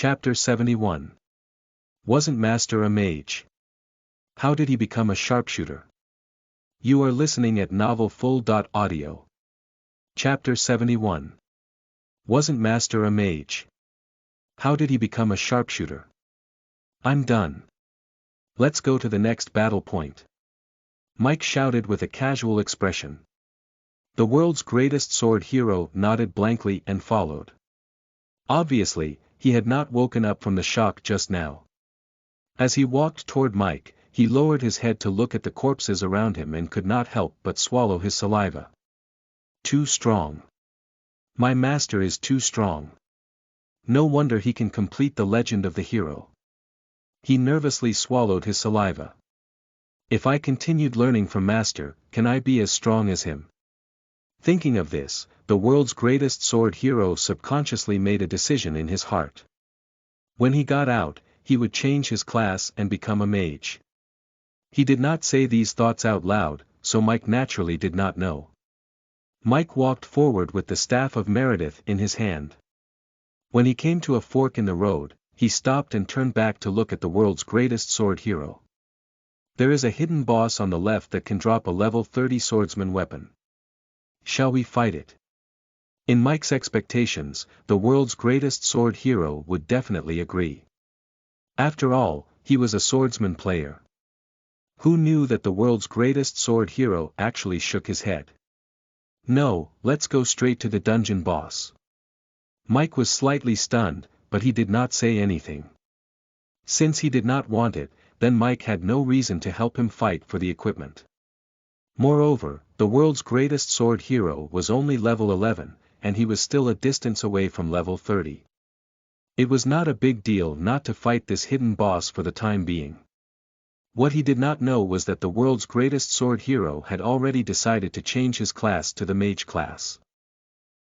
Chapter 71. Wasn't Master a mage? How did he become a sharpshooter? You are listening at novelfull.audio. Chapter 71. Wasn't Master a mage? How did he become a sharpshooter? I'm done. Let's go to the next battle point. Mike shouted with a casual expression. The world's greatest sword hero nodded blankly and followed. Obviously, he had not woken up from the shock just now. As he walked toward Mike, he lowered his head to look at the corpses around him and could not help but swallow his saliva. Too strong. My master is too strong. No wonder he can complete the legend of the hero. He nervously swallowed his saliva. If I continued learning from Master, can I be as strong as him? Thinking of this, the world's greatest sword hero subconsciously made a decision in his heart. When he got out, he would change his class and become a mage. He did not say these thoughts out loud, so Mike naturally did not know. Mike walked forward with the staff of Meredith in his hand. When he came to a fork in the road, he stopped and turned back to look at the world's greatest sword hero. There is a hidden boss on the left that can drop a level 30 swordsman weapon. Shall we fight it? In Mike's expectations, the world's greatest sword hero would definitely agree. After all, he was a swordsman player. Who knew that the world's greatest sword hero actually shook his head? No, let's go straight to the dungeon boss. Mike was slightly stunned, but he did not say anything. Since he did not want it, then Mike had no reason to help him fight for the equipment. Moreover, the world's greatest sword hero was only level 11, and he was still a distance away from level 30. It was not a big deal not to fight this hidden boss for the time being. What he did not know was that the world's greatest sword hero had already decided to change his class to the mage class.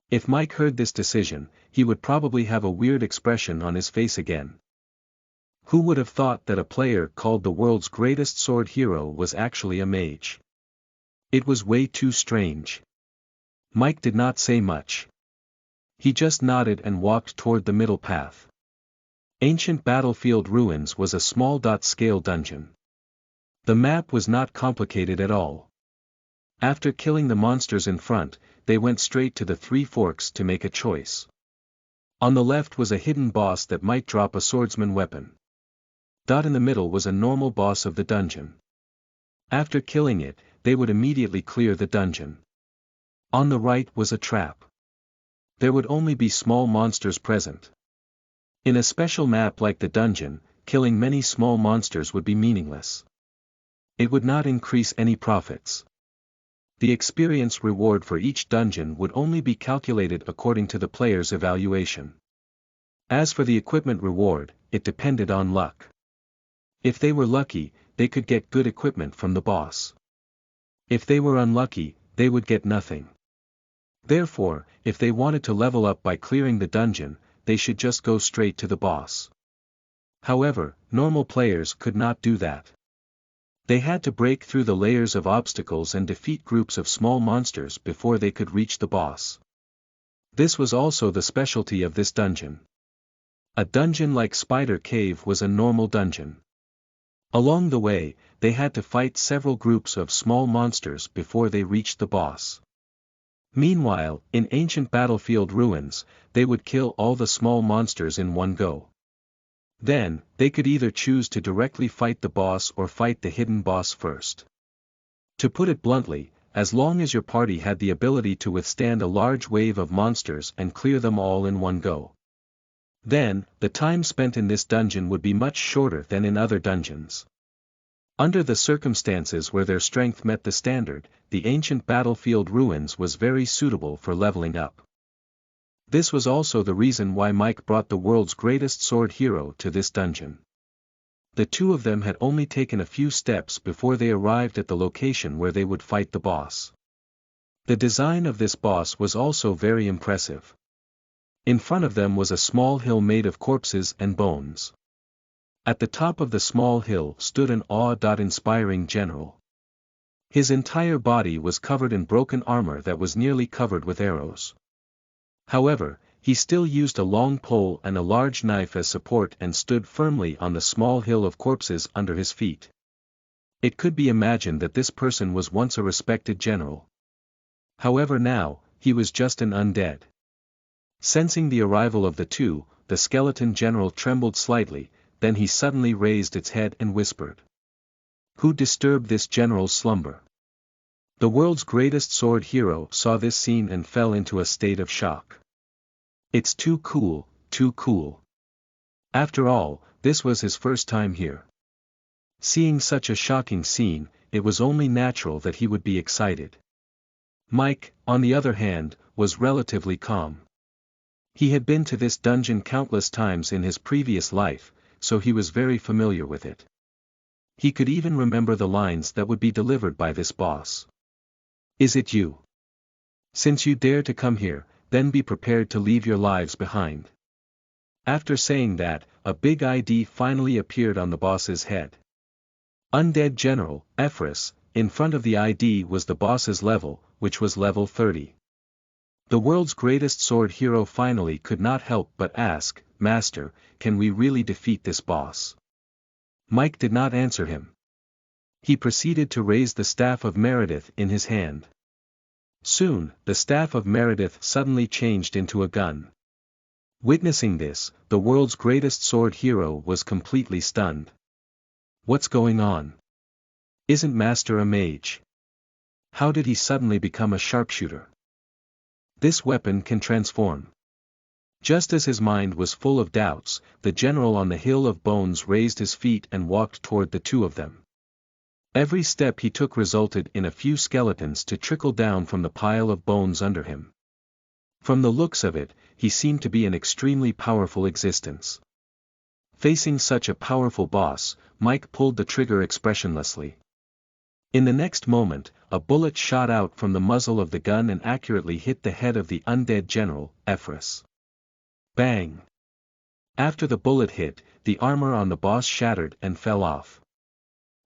If Mike heard this decision, he would probably have a weird expression on his face again. Who would have thought that a player called the world's greatest sword hero was actually a mage? It was way too strange. Mike did not say much. He just nodded and walked toward the middle path. Ancient Battlefield Ruins was a small scale dungeon. The map was not complicated at all. After killing the monsters in front, they went straight to the three forks to make a choice. On the left was a hidden boss that might drop a swordsman weapon. In the middle was a normal boss of the dungeon. After killing it, they would immediately clear the dungeon. On the right was a trap. There would only be small monsters present. In a special map like the dungeon, killing many small monsters would be meaningless. It would not increase any profits. The experience reward for each dungeon would only be calculated according to the player's evaluation. As for the equipment reward, it depended on luck. If they were lucky, they could get good equipment from the boss. If they were unlucky, they would get nothing. Therefore, if they wanted to level up by clearing the dungeon, they should just go straight to the boss. However, normal players could not do that. They had to break through the layers of obstacles and defeat groups of small monsters before they could reach the boss. This was also the specialty of this dungeon. A dungeon like Spider Cave was a normal dungeon. Along the way, they had to fight several groups of small monsters before they reached the boss. Meanwhile, in Ancient Battlefield Ruins, they would kill all the small monsters in one go. Then, they could either choose to directly fight the boss or fight the hidden boss first. To put it bluntly, as long as your party had the ability to withstand a large wave of monsters and clear them all in one go, then, the time spent in this dungeon would be much shorter than in other dungeons. Under the circumstances where their strength met the standard, the Ancient Battlefield Ruins was very suitable for leveling up. This was also the reason why Mike brought the world's greatest sword hero to this dungeon. The two of them had only taken a few steps before they arrived at the location where they would fight the boss. The design of this boss was also very impressive. In front of them was a small hill made of corpses and bones. At the top of the small hill stood an awe-inspiring general. His entire body was covered in broken armor that was nearly covered with arrows. However, He still used a long pole and a large knife as support and stood firmly on the small hill of corpses under his feet. It could be imagined that this person was once a respected general. However now, he was just an undead. Sensing the arrival of the two, the skeleton general trembled slightly, then he suddenly raised its head and whispered. Who disturbed this general's slumber? The world's greatest sword hero saw this scene and fell into a state of shock. It's too cool, too cool. After all, this was his first time here. Seeing such a shocking scene, it was only natural that he would be excited. Mike, on the other hand, was relatively calm. He had been to this dungeon countless times in his previous life, so he was very familiar with it. He could even remember the lines that would be delivered by this boss. Is it you? Since you dare to come here, then be prepared to leave your lives behind. After saying that, a big ID finally appeared on the boss's head. Undead General, Ephraim, in front of the ID was the boss's level, which was level 30. The world's greatest sword hero finally could not help but ask, Master, can we really defeat this boss? Mike did not answer him. He proceeded to raise the staff of Meredith in his hand. Soon, the staff of Meredith suddenly changed into a gun. Witnessing this, the world's greatest sword hero was completely stunned. What's going on? Isn't Master a mage? How did he suddenly become a sharpshooter? This weapon can transform. Just as his mind was full of doubts, the general on the Hill of Bones raised his feet and walked toward the two of them. Every step he took resulted in a few skeletons to trickle down from the pile of bones under him. From the looks of it, he seemed to be an extremely powerful existence. Facing such a powerful boss, Mike pulled the trigger expressionlessly. In the next moment, a bullet shot out from the muzzle of the gun and accurately hit the head of the undead general, Ephraim. Bang! After the bullet hit, the armor on the boss shattered and fell off.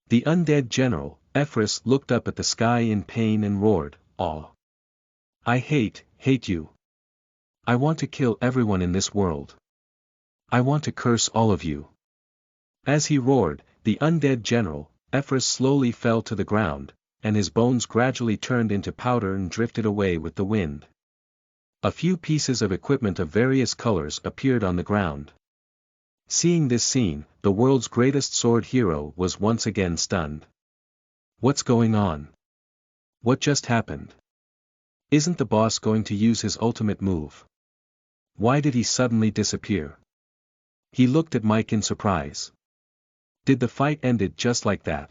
The undead general, Ephraim, looked up at the sky in pain and roared, "Aw! I hate you. I want to kill everyone in this world. I want to curse all of you." As he roared, the undead general, Ephraim, slowly fell to the ground, and his bones gradually turned into powder and drifted away with the wind. A few pieces of equipment of various colors appeared on the ground. Seeing this scene, the world's greatest sword hero was once again stunned. What's going on? What just happened? Isn't the boss going to use his ultimate move? Why did he suddenly disappear? He looked at Mike in surprise. Did the fight ended just like that?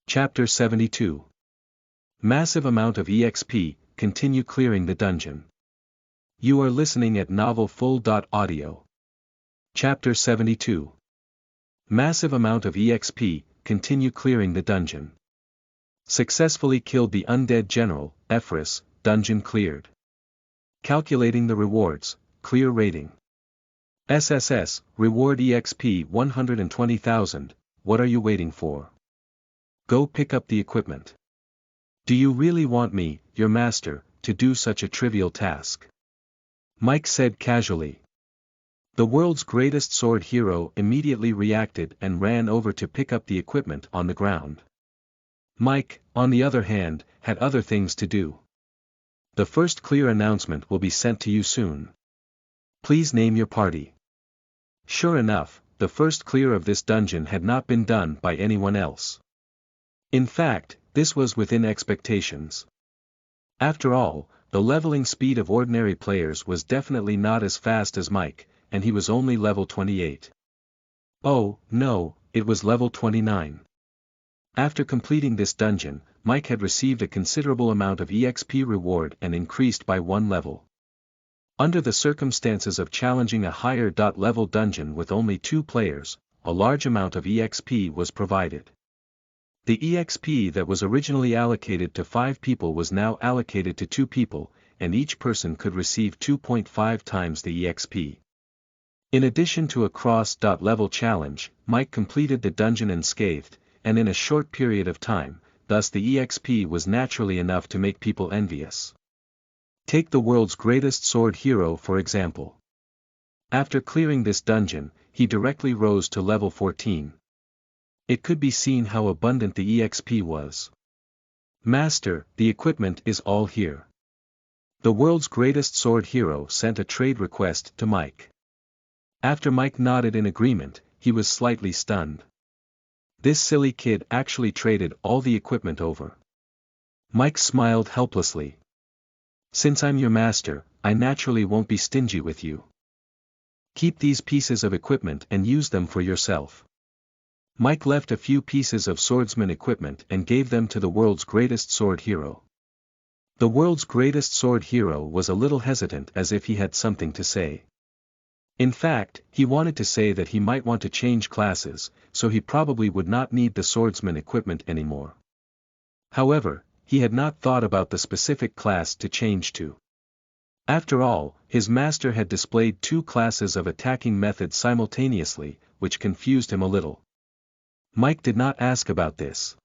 Chapter 72. Massive amount of EXP, continue clearing the dungeon. You are listening at novelfull.audio. Chapter 72. Massive amount of EXP, continue clearing the dungeon. Successfully killed the undead general, Ephraim, dungeon cleared. Calculating the rewards, clear rating. SSS, reward EXP 120,000, what are you waiting for? Go pick up the equipment. Do you really want me, your master, to do such a trivial task? Mike said casually. The world's greatest sword hero immediately reacted and ran over to pick up the equipment on the ground. Mike, on the other hand, had other things to do. The first clear announcement will be sent to you soon. Please name your party. Sure enough, the first clear of this dungeon had not been done by anyone else. In fact, this was within expectations. After all, the leveling speed of ordinary players was definitely not as fast as Mike, and he was only level 28. Oh, no, it was level 29. After completing this dungeon, Mike had received a considerable amount of EXP reward and increased by 1 level. Under the circumstances of challenging a higher level dungeon with only 2 players, a large amount of EXP was provided. The EXP that was originally allocated to 5 people was now allocated to 2 people, and each person could receive 2.5 times the EXP. In addition to a cross-level challenge, Mike completed the dungeon unscathed, and in a short period of time, thus the EXP was naturally enough to make people envious. Take the world's greatest sword hero for example. After clearing this dungeon, he directly rose to level 14. It could be seen how abundant the EXP was. Master, the equipment is all here. The world's greatest sword hero sent a trade request to Mike. After Mike nodded in agreement, he was slightly stunned. This silly kid actually traded all the equipment over. Mike smiled helplessly. Since I'm your master, I naturally won't be stingy with you. Keep these pieces of equipment and use them for yourself. Mike left a few pieces of swordsman equipment and gave them to the world's greatest sword hero. The world's greatest sword hero was a little hesitant as if he had something to say. In fact, he wanted to say that he might want to change classes, so he probably would not need the swordsman equipment anymore. However, he had not thought about the specific class to change to. After all, his master had displayed two classes of attacking methods simultaneously, which confused him a little. Mike did not ask about this.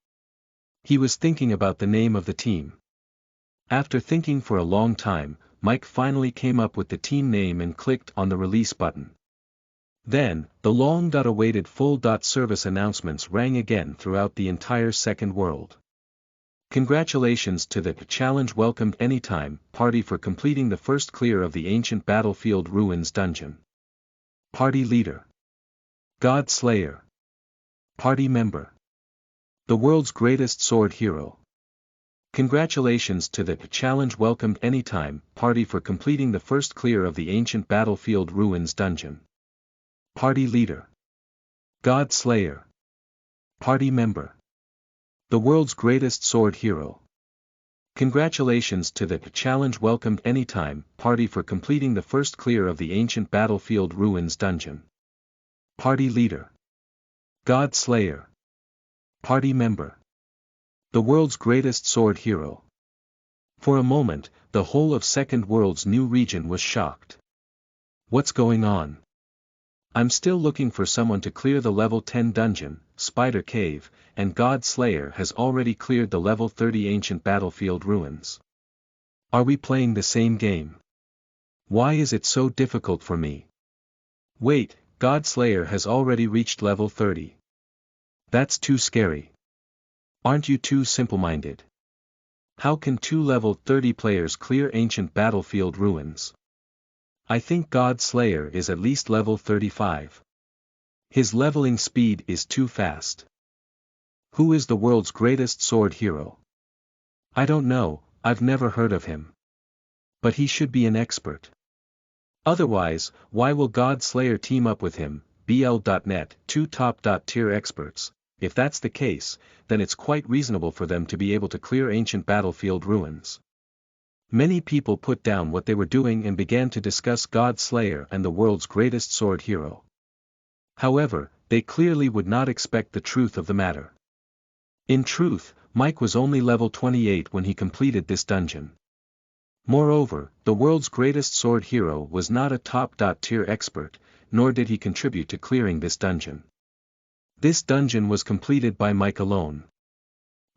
He was thinking about the name of the team. After thinking for a long time, Mike finally came up with the team name and clicked on the release button. Then, the long-awaited full service announcements rang again throughout the entire second world. Congratulations to the challenge welcomed anytime party for completing the first clear of the ancient battlefield ruins dungeon. Party leader. God Slayer. Party member. The world's greatest sword hero. Congratulations to the challenge welcomed anytime party for completing the first clear of the ancient battlefield ruins dungeon. Party leader. God Slayer. Party member. The world's greatest sword hero. Congratulations to the challenge welcomed anytime party for completing the first clear of the ancient battlefield ruins dungeon. Party leader. God Slayer. Party member. The world's greatest sword hero. For a moment, the whole of Second World's new region was shocked. What's going on? I'm still looking for someone to clear the level 10 dungeon, Spider Cave, and God Slayer has already cleared the level 30 ancient battlefield ruins. Are we playing the same game? Why is it so difficult for me? Wait, God Slayer has already reached level 30. That's too scary. Aren't you too simple-minded? How can two level 30 players clear ancient battlefield ruins? I think God Slayer is at least level 35. His leveling speed is too fast. Who is the world's greatest sword hero? I don't know, I've never heard of him. But he should be an expert. Otherwise, why will God Slayer team up with him, BL.net, two top-tier experts? If that's the case, then it's quite reasonable for them to be able to clear ancient battlefield ruins. Many people put down what they were doing and began to discuss God Slayer and the world's greatest sword hero. However, they clearly would not expect the truth of the matter. In truth, Mike was only level 28 when he completed this dungeon. Moreover, the world's greatest sword hero was not a top-tier expert, nor did he contribute to clearing this dungeon. This dungeon was completed by Mike alone.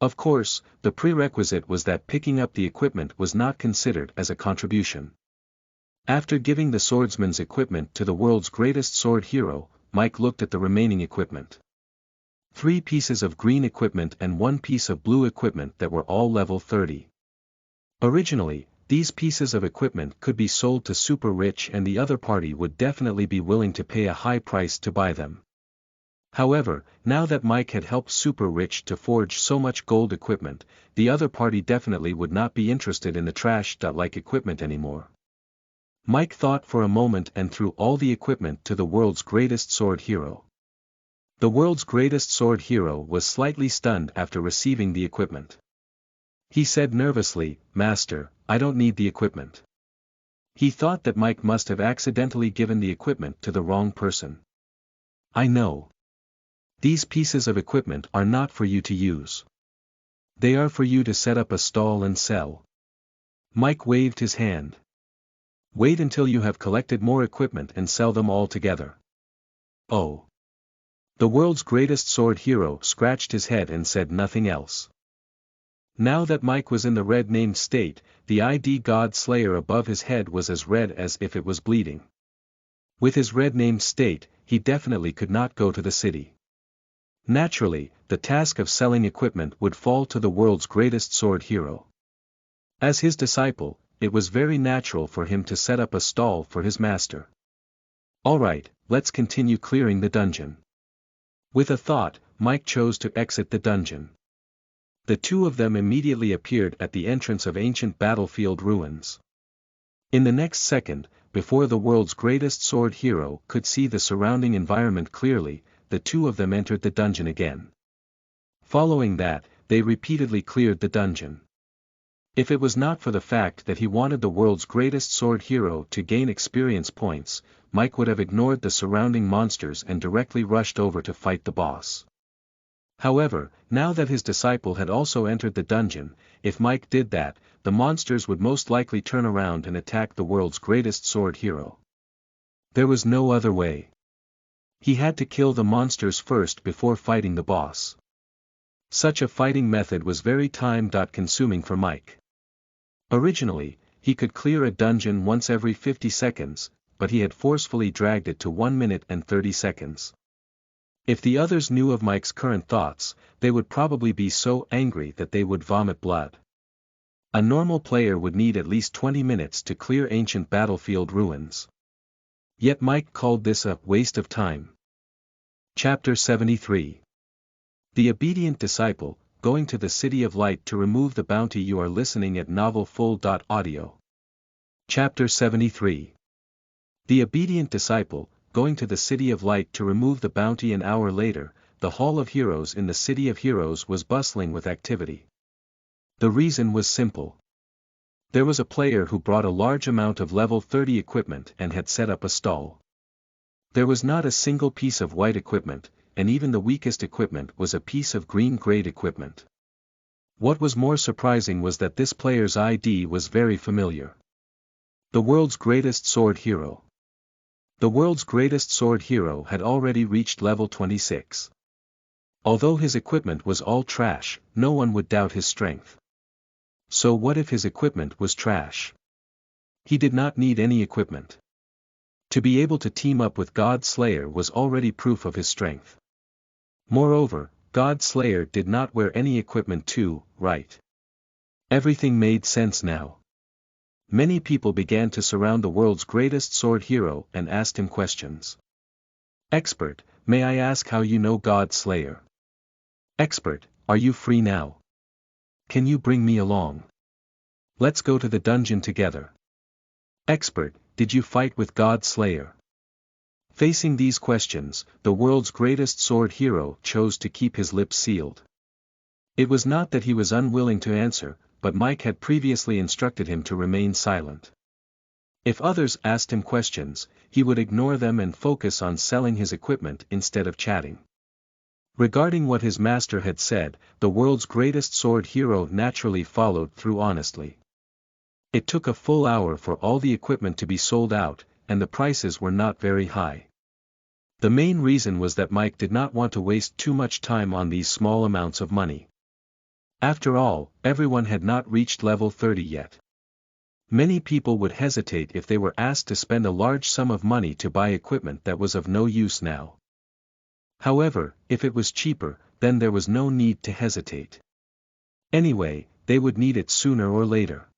Of course, the prerequisite was that picking up the equipment was not considered as a contribution. After giving the swordsman's equipment to the world's greatest sword hero, Mike looked at the remaining equipment. 3 pieces of green equipment and 1 piece of blue equipment that were all level 30. Originally, these pieces of equipment could be sold to super rich and the other party would definitely be willing to pay a high price to buy them. However, now that Mike had helped Super Rich to forge so much gold equipment, the other party definitely would not be interested in the trash-like equipment anymore. Mike thought for a moment and threw all the equipment to the world's greatest sword hero. The world's greatest sword hero was slightly stunned after receiving the equipment. He said nervously, "Master, I don't need the equipment." He thought that Mike must have accidentally given the equipment to the wrong person. "I know. These pieces of equipment are not for you to use. They are for you to set up a stall and sell." Mike waved his hand. "Wait until you have collected more equipment and sell them all together." "Oh." The world's greatest sword hero scratched his head and said nothing else. Now that Mike was in the red-named state, the ID God Slayer above his head was as red as if it was bleeding. With his red-named state, he definitely could not go to the city. Naturally, the task of selling equipment would fall to the world's greatest sword hero. As his disciple, it was very natural for him to set up a stall for his master. Alright, let's continue clearing the dungeon. With a thought, Mike chose to exit the dungeon. The two of them immediately appeared at the entrance of ancient battlefield ruins. In the next second, before the world's greatest sword hero could see the surrounding environment clearly, the two of them entered the dungeon again. Following that, they repeatedly cleared the dungeon. If it was not for the fact that he wanted the world's greatest sword hero to gain experience points, Mike would have ignored the surrounding monsters and directly rushed over to fight the boss. However, now that his disciple had also entered the dungeon, if Mike did that, the monsters would most likely turn around and attack the world's greatest sword hero. There was no other way. He had to kill the monsters first before fighting the boss. Such a fighting method was very time-consuming for Mike. Originally, he could clear a dungeon once every 50 seconds, but he had forcefully dragged it to 1 minute and 30 seconds. If the others knew of Mike's current thoughts, they would probably be so angry that they would vomit blood. A normal player would need at least 20 minutes to clear ancient battlefield ruins. Yet Mike called this a waste of time. Chapter 73. The Obedient Disciple, Going to the City of Light to Remove the Bounty. You are listening at novelfull.audio. Chapter 73. The Obedient Disciple, Going to the City of Light to Remove the Bounty. An hour later, the Hall of Heroes in the City of Heroes was bustling with activity. The reason was simple. There was a player who brought a large amount of level 30 equipment and had set up a stall. There was not a single piece of white equipment, and even the weakest equipment was a piece of green-grade equipment. What was more surprising was that this player's ID was very familiar. The world's greatest sword hero. The world's greatest sword hero had already reached level 26. Although his equipment was all trash, no one would doubt his strength. So what if his equipment was trash? He did not need any equipment. To be able to team up with God Slayer was already proof of his strength. Moreover, God Slayer did not wear any equipment too, right? Everything made sense now. Many people began to surround the world's greatest sword hero and asked him questions. Expert, may I ask how you know God Slayer? Expert, are you free now? Can you bring me along? Let's go to the dungeon together. Expert, did you fight with God Slayer? Facing these questions, the world's greatest sword hero chose to keep his lips sealed. It was not that he was unwilling to answer, but Mike had previously instructed him to remain silent. If others asked him questions, he would ignore them and focus on selling his equipment instead of chatting. Regarding what his master had said, the world's greatest sword hero naturally followed through honestly. It took a full hour for all the equipment to be sold out, and the prices were not very high. The main reason was that Mike did not want to waste too much time on these small amounts of money. After all, everyone had not reached level 30 yet. Many people would hesitate if they were asked to spend a large sum of money to buy equipment that was of no use now. However, if it was cheaper, then there was no need to hesitate. Anyway, they would need it sooner or later.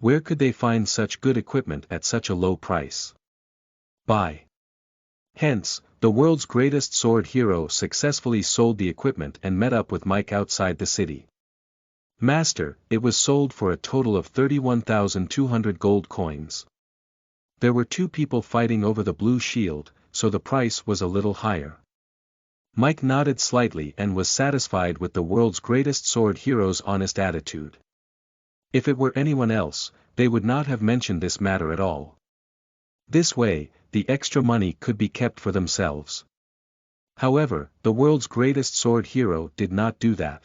Where could they find such good equipment at such a low price? Buy. Hence, the world's greatest sword hero successfully sold the equipment and met up with Mike outside the city. Master, it was sold for a total of 31,200 gold coins. There were two people fighting over the blue shield, so the price was a little higher. Mike nodded slightly and was satisfied with the world's greatest sword hero's honest attitude. If it were anyone else, they would not have mentioned this matter at all. This way, the extra money could be kept for themselves. However, the world's greatest sword hero did not do that.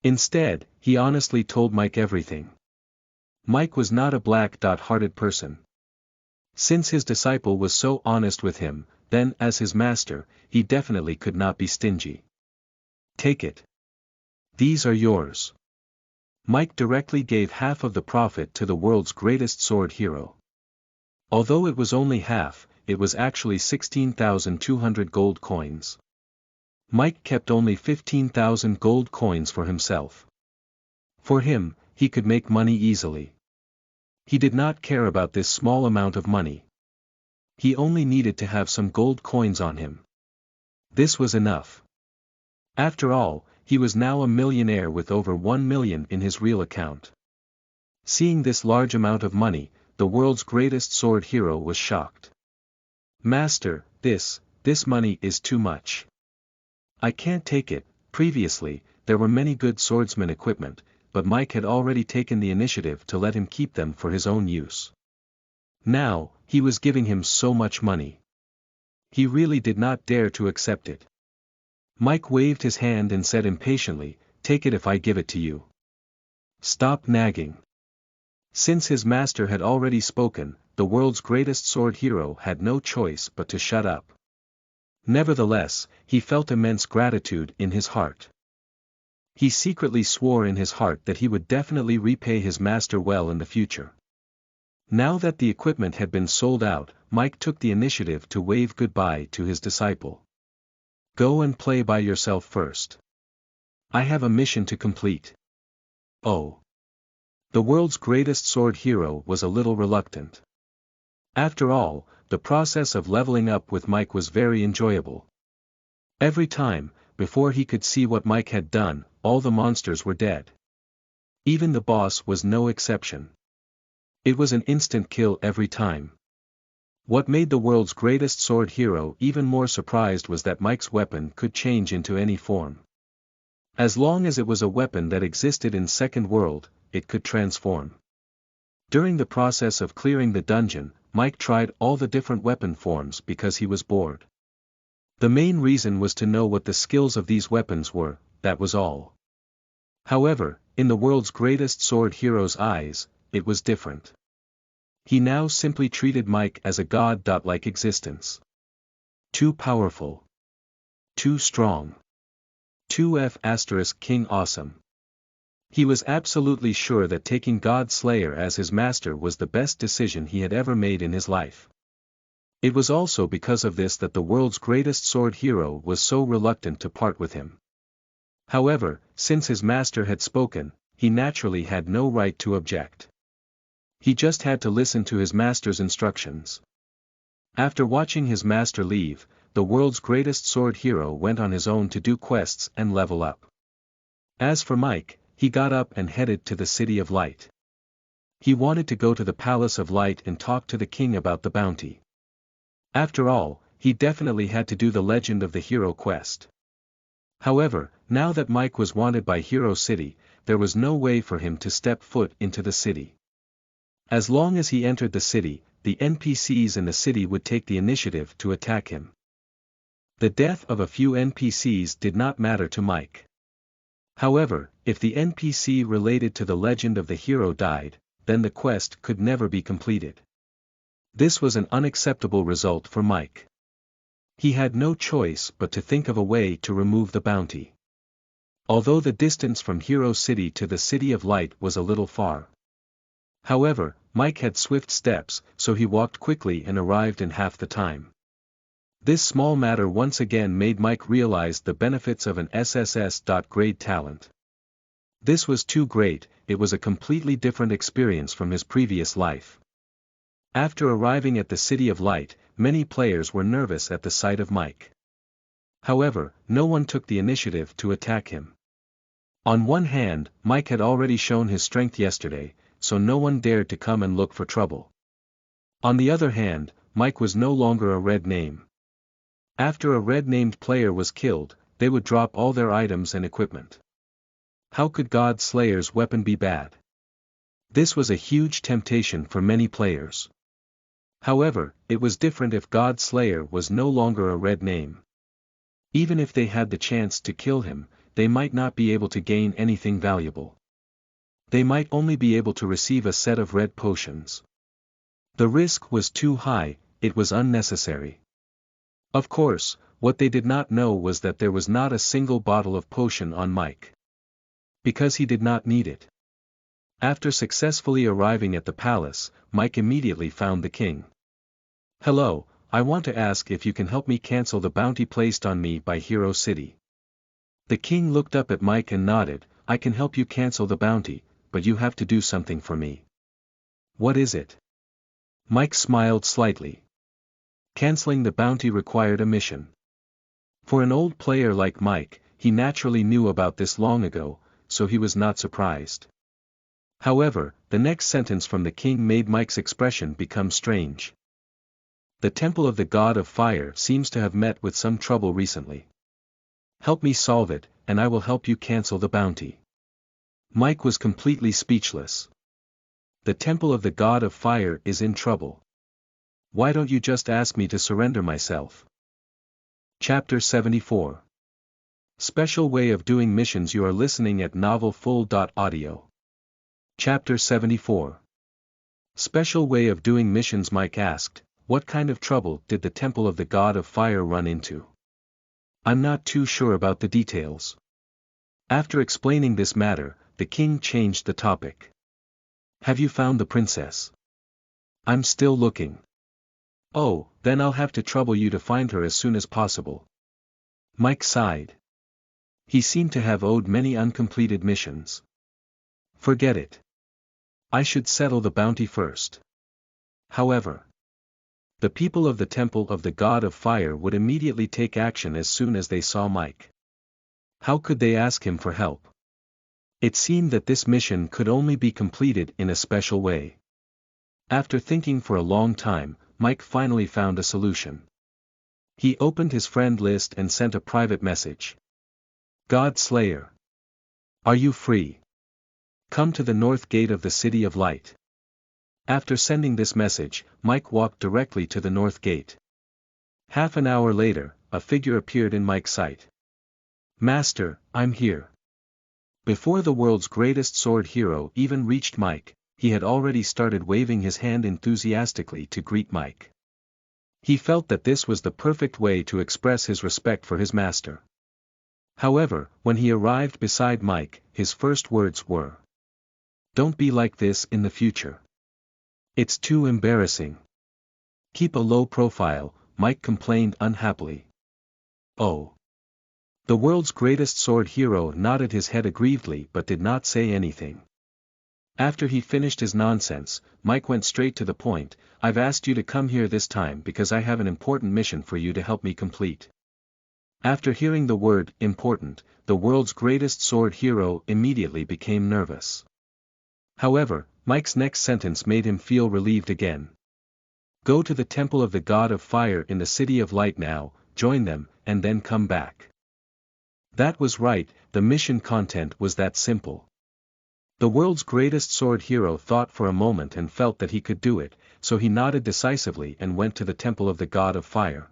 Instead, he honestly told Mike everything. Mike was not a black-hearted person. Since his disciple was so honest with him, then as his master, he definitely could not be stingy. Take it. These are yours. Mike directly gave half of the profit to the world's greatest sword hero. Although it was only half, it was actually 16,200 gold coins. Mike kept only 15,000 gold coins for himself. For him, he could make money easily. He did not care about this small amount of money. He only needed to have some gold coins on him. This was enough. After all, he was now a millionaire with over 1 million in his real account. Seeing this large amount of money, the world's greatest sword hero was shocked. "Master, this money is too much. I can't take it." Previously, there were many good swordsman equipment, but Mike had already taken the initiative to let him keep them for his own use. Now, he was giving him so much money. He really did not dare to accept it. Mike waved his hand and said impatiently, "Take it if I give it to you. Stop nagging." Since his master had already spoken, the world's greatest sword hero had no choice but to shut up. Nevertheless, he felt immense gratitude in his heart. He secretly swore in his heart that he would definitely repay his master well in the future. Now that the equipment had been sold out, Mike took the initiative to wave goodbye to his disciple. "Go and play by yourself first. I have a mission to complete." Oh. The world's greatest sword hero was a little reluctant. After all, the process of leveling up with Mike was very enjoyable. Every time, before he could see what Mike had done, all the monsters were dead. Even the boss was no exception. It was an instant kill every time. What made the world's greatest sword hero even more surprised was that Mike's weapon could change into any form. As long as it was a weapon that existed in Second World, it could transform. During the process of clearing the dungeon, Mike tried all the different weapon forms because he was bored. The main reason was to know what the skills of these weapons were, that was all. However, in the world's greatest sword hero's eyes, it was different. He now simply treated Mike as a god-like existence. Too powerful. Too strong. Too King awesome. He was absolutely sure that taking God Slayer as his master was the best decision he had ever made in his life. It was also because of this that the world's greatest sword hero was so reluctant to part with him. However, since his master had spoken, he naturally had no right to object. He just had to listen to his master's instructions. After watching his master leave, the world's greatest sword hero went on his own to do quests and level up. As for Mike, he got up and headed to the City of Light. He wanted to go to the Palace of Light and talk to the king about the bounty. After all, he definitely had to do the Legend of the Hero quest. However, now that Mike was wanted by Hero City, there was no way for him to step foot into the city. As long as he entered the city, the NPCs in the city would take the initiative to attack him. The death of a few NPCs did not matter to Mike. However, if the NPC related to the Legend of the Hero died, then the quest could never be completed. This was an unacceptable result for Mike. He had no choice but to think of a way to remove the bounty. Although the distance from Hero City to the City of Light was a little far. However, Mike had swift steps, so he walked quickly and arrived in half the time. This small matter once again made Mike realize the benefits of an SSS.grade talent. This was too great, it was a completely different experience from his previous life. After arriving at the City of Light, many players were nervous at the sight of Mike. However, no one took the initiative to attack him. On one hand, Mike had already shown his strength yesterday, so no one dared to come and look for trouble. On the other hand, Mike was no longer a red name. After a red-named player was killed, they would drop all their items and equipment. How could God Slayer's weapon be bad? This was a huge temptation for many players. However, it was different if God Slayer was no longer a red name. Even if they had the chance to kill him, they might not be able to gain anything valuable. They might only be able to receive a set of red potions. The risk was too high, it was unnecessary. Of course, what they did not know was that there was not a single bottle of potion on Mike. Because he did not need it. After successfully arriving at the palace, Mike immediately found the king. "Hello, I want to ask if you can help me cancel the bounty placed on me by Hero City." The king looked up at Mike and nodded. "I can help you cancel the bounty, but you have to do something for me." "What is it?" Mike smiled slightly. Canceling the bounty required a mission. For an old player like Mike, he naturally knew about this long ago, so he was not surprised. However, the next sentence from the king made Mike's expression become strange. "The temple of the god of fire seems to have met with some trouble recently. Help me solve it, and I will help you cancel the bounty." Mike was completely speechless. The temple of the god of fire is in trouble. Why don't you just ask me to surrender myself? Chapter 74. Special way of doing missions. You are listening at novelfull.audio. Chapter 74. Special way of doing missions. Mike asked, "What kind of trouble did the temple of the god of fire run into?" "I'm not too sure about the details." After explaining this matter, the king changed the topic. "Have you found the princess?" "I'm still looking." "Oh, then I'll have to trouble you to find her as soon as possible." Mike sighed. He seemed to have owed many uncompleted missions. "Forget it. I should settle the bounty first." However, the people of the temple of the god of fire would immediately take action as soon as they saw Mike. How could they ask him for help? It seemed that this mission could only be completed in a special way. After thinking for a long time, Mike finally found a solution. He opened his friend list and sent a private message. "God Slayer. Are you free? Come to the north gate of the City of Light." After sending this message, Mike walked directly to the north gate. Half an hour later, a figure appeared in Mike's sight. "Master, I'm here." Before the world's greatest sword hero even reached Mike, he had already started waving his hand enthusiastically to greet Mike. He felt that this was the perfect way to express his respect for his master. However, when he arrived beside Mike, his first words were, "Don't be like this in the future. It's too embarrassing." "Keep a low profile," Mike complained unhappily. "Oh." The world's greatest sword hero nodded his head aggrievedly but did not say anything. After he finished his nonsense, Mike went straight to the point. "I've asked you to come here this time because I have an important mission for you to help me complete." After hearing the word "important," the world's greatest sword hero immediately became nervous. However, Mike's next sentence made him feel relieved again. "Go to the temple of the god of fire in the City of Light now, join them, and then come back." That was right, the mission content was that simple. The world's greatest sword hero thought for a moment and felt that he could do it, so he nodded decisively and went to the temple of the god of fire.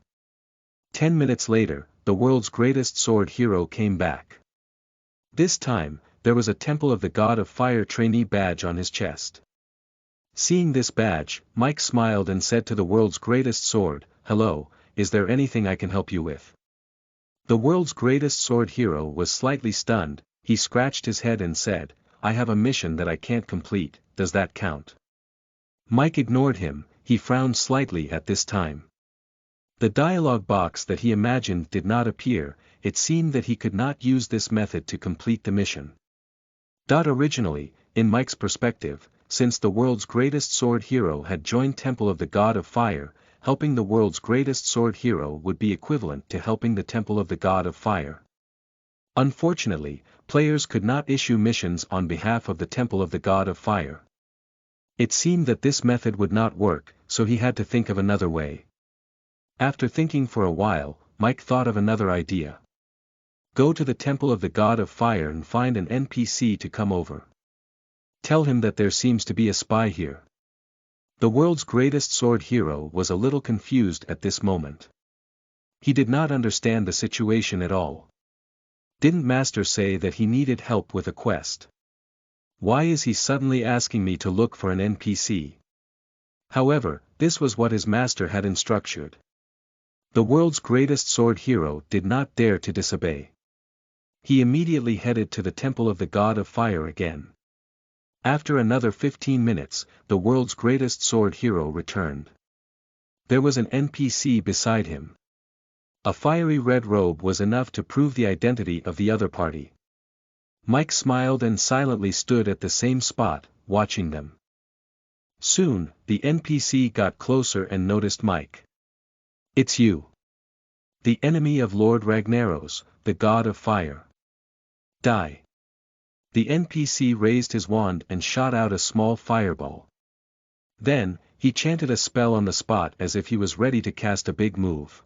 10 minutes later, the world's greatest sword hero came back. This time, there was a temple of the god of fire trainee badge on his chest. Seeing this badge, Mike smiled and said to the world's greatest sword, "Hello, is there anything I can help you with?" The world's greatest sword hero was slightly stunned. He scratched his head and said, "I have a mission that I can't complete, does that count?" Mike ignored him. He frowned slightly at this time. The dialogue box that he imagined did not appear. It seemed that he could not use this method to complete the mission. Originally, in Mike's perspective, since the world's greatest sword hero had joined Temple of the God of Fire, helping the world's greatest sword hero would be equivalent to helping the Temple of the God of Fire. Unfortunately, players could not issue missions on behalf of the Temple of the God of Fire. It seemed that this method would not work, so he had to think of another way. After thinking for a while, Mike thought of another idea. Go to the Temple of the God of Fire and find an NPC to come over. Tell him that there seems to be a spy here. The world's greatest sword hero was a little confused at this moment. He did not understand the situation at all. Didn't Master say that he needed help with a quest? Why is he suddenly asking me to look for an NPC? However, this was what his master had instructed. The world's greatest sword hero did not dare to disobey. He immediately headed to the Temple of the God of Fire again. After another 15 minutes, the world's greatest sword hero returned. There was an NPC beside him. A fiery red robe was enough to prove the identity of the other party. Mike smiled and silently stood at the same spot, watching them. Soon, the NPC got closer and noticed Mike. "It's you. The enemy of Lord Ragnaros, the god of fire. Die." The NPC raised his wand and shot out a small fireball. Then, he chanted a spell on the spot as if he was ready to cast a big move.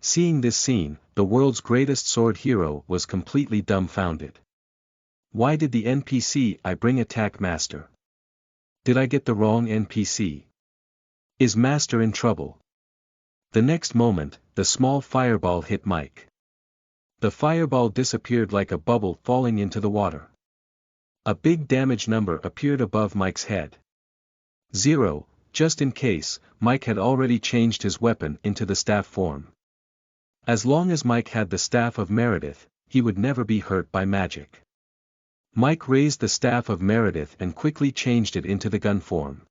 Seeing this scene, the world's greatest sword hero was completely dumbfounded. Why did the NPC I bring attack Master? Did I get the wrong NPC? Is Master in trouble? The next moment, the small fireball hit Mike. The fireball disappeared like a bubble falling into the water. A big damage number appeared above Mike's head. 0, just in case, Mike had already changed his weapon into the staff form. As long as Mike had the staff of Meredith, he would never be hurt by magic. Mike raised the staff of Meredith and quickly changed it into the gun form.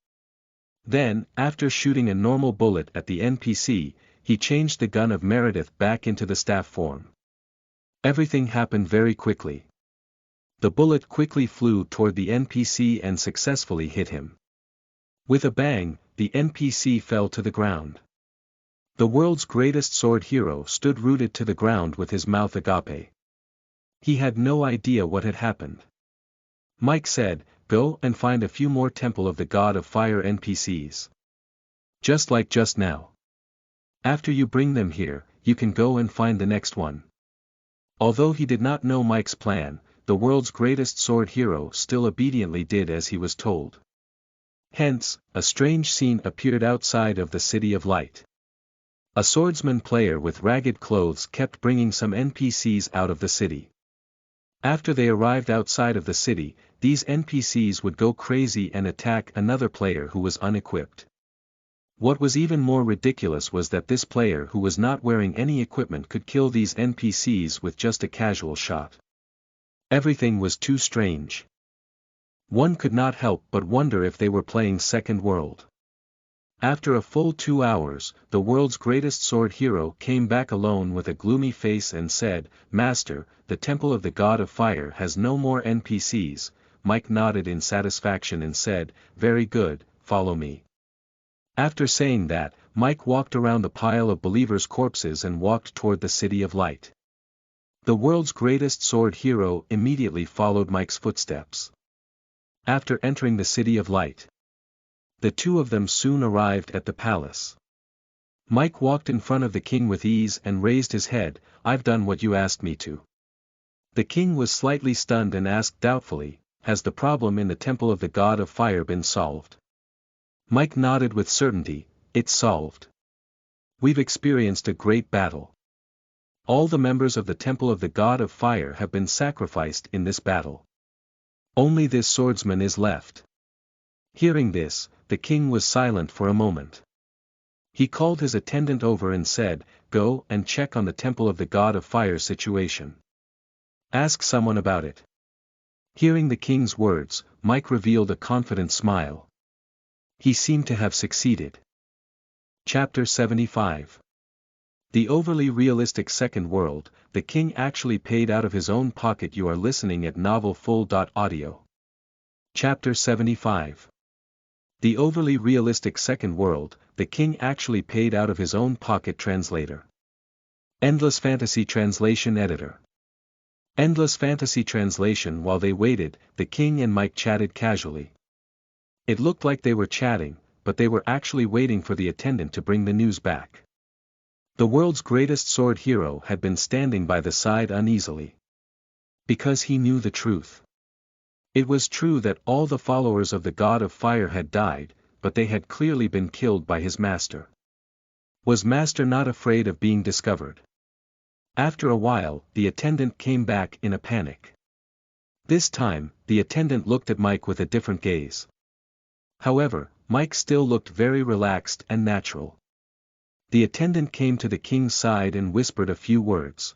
Then, after shooting a normal bullet at the NPC, he changed the gun of Meredith back into the staff form. Everything happened very quickly. The bullet quickly flew toward the NPC and successfully hit him. With a bang, the NPC fell to the ground. The world's greatest sword hero stood rooted to the ground with his mouth agape. He had no idea what had happened. Mike said, "Go and find a few more Temple of the God of Fire NPCs. Just like just now. After you bring them here, you can go and find the next one." Although he did not know Mike's plan, the world's greatest sword hero still obediently did as he was told. Hence, a strange scene appeared outside of the City of Light. A swordsman player with ragged clothes kept bringing some NPCs out of the city. After they arrived outside of the city, these NPCs would go crazy and attack another player who was unequipped. What was even more ridiculous was that this player who was not wearing any equipment could kill these NPCs with just a casual shot. Everything was too strange. One could not help but wonder if they were playing Second World. After a full 2 hours, the world's greatest sword hero came back alone with a gloomy face and said, "Master, the Temple of the God of Fire has no more NPCs." Mike nodded in satisfaction and said, "Very good, follow me." After saying that, Mike walked around the pile of believers' corpses and walked toward the City of Light. The world's greatest sword hero immediately followed Mike's footsteps. After entering the City of Light, the two of them soon arrived at the palace. Mike walked in front of the king with ease and raised his head, "I've done what you asked me to." The king was slightly stunned and asked doubtfully, "Has the problem in the Temple of the God of Fire been solved?" Mike nodded with certainty, "It's solved. We've experienced a great battle. All the members of the Temple of the God of Fire have been sacrificed in this battle. Only this swordsman is left." Hearing this, the king was silent for a moment. He called his attendant over and said, "Go and check on the Temple of the God of Fire situation. Ask someone about it." Hearing the king's words, Mike revealed a confident smile. He seemed to have succeeded. Chapter 75. The overly realistic Second World, the king actually paid out of his own pocket. You are listening at novelfull.audio. Chapter 75. The overly realistic Second World, the king actually paid out of his own pocket. Translator. Endless Fantasy Translation Editor. Endless Fantasy Translation. While they waited, the king and Mike chatted casually. It looked like they were chatting, but they were actually waiting for the attendant to bring the news back. The world's greatest sword hero had been standing by the side uneasily. Because he knew the truth. It was true that all the followers of the God of Fire had died, but they had clearly been killed by his master. Was Master not afraid of being discovered? After a while, the attendant came back in a panic. This time, the attendant looked at Mike with a different gaze. However, Mike still looked very relaxed and natural. The attendant came to the king's side and whispered a few words.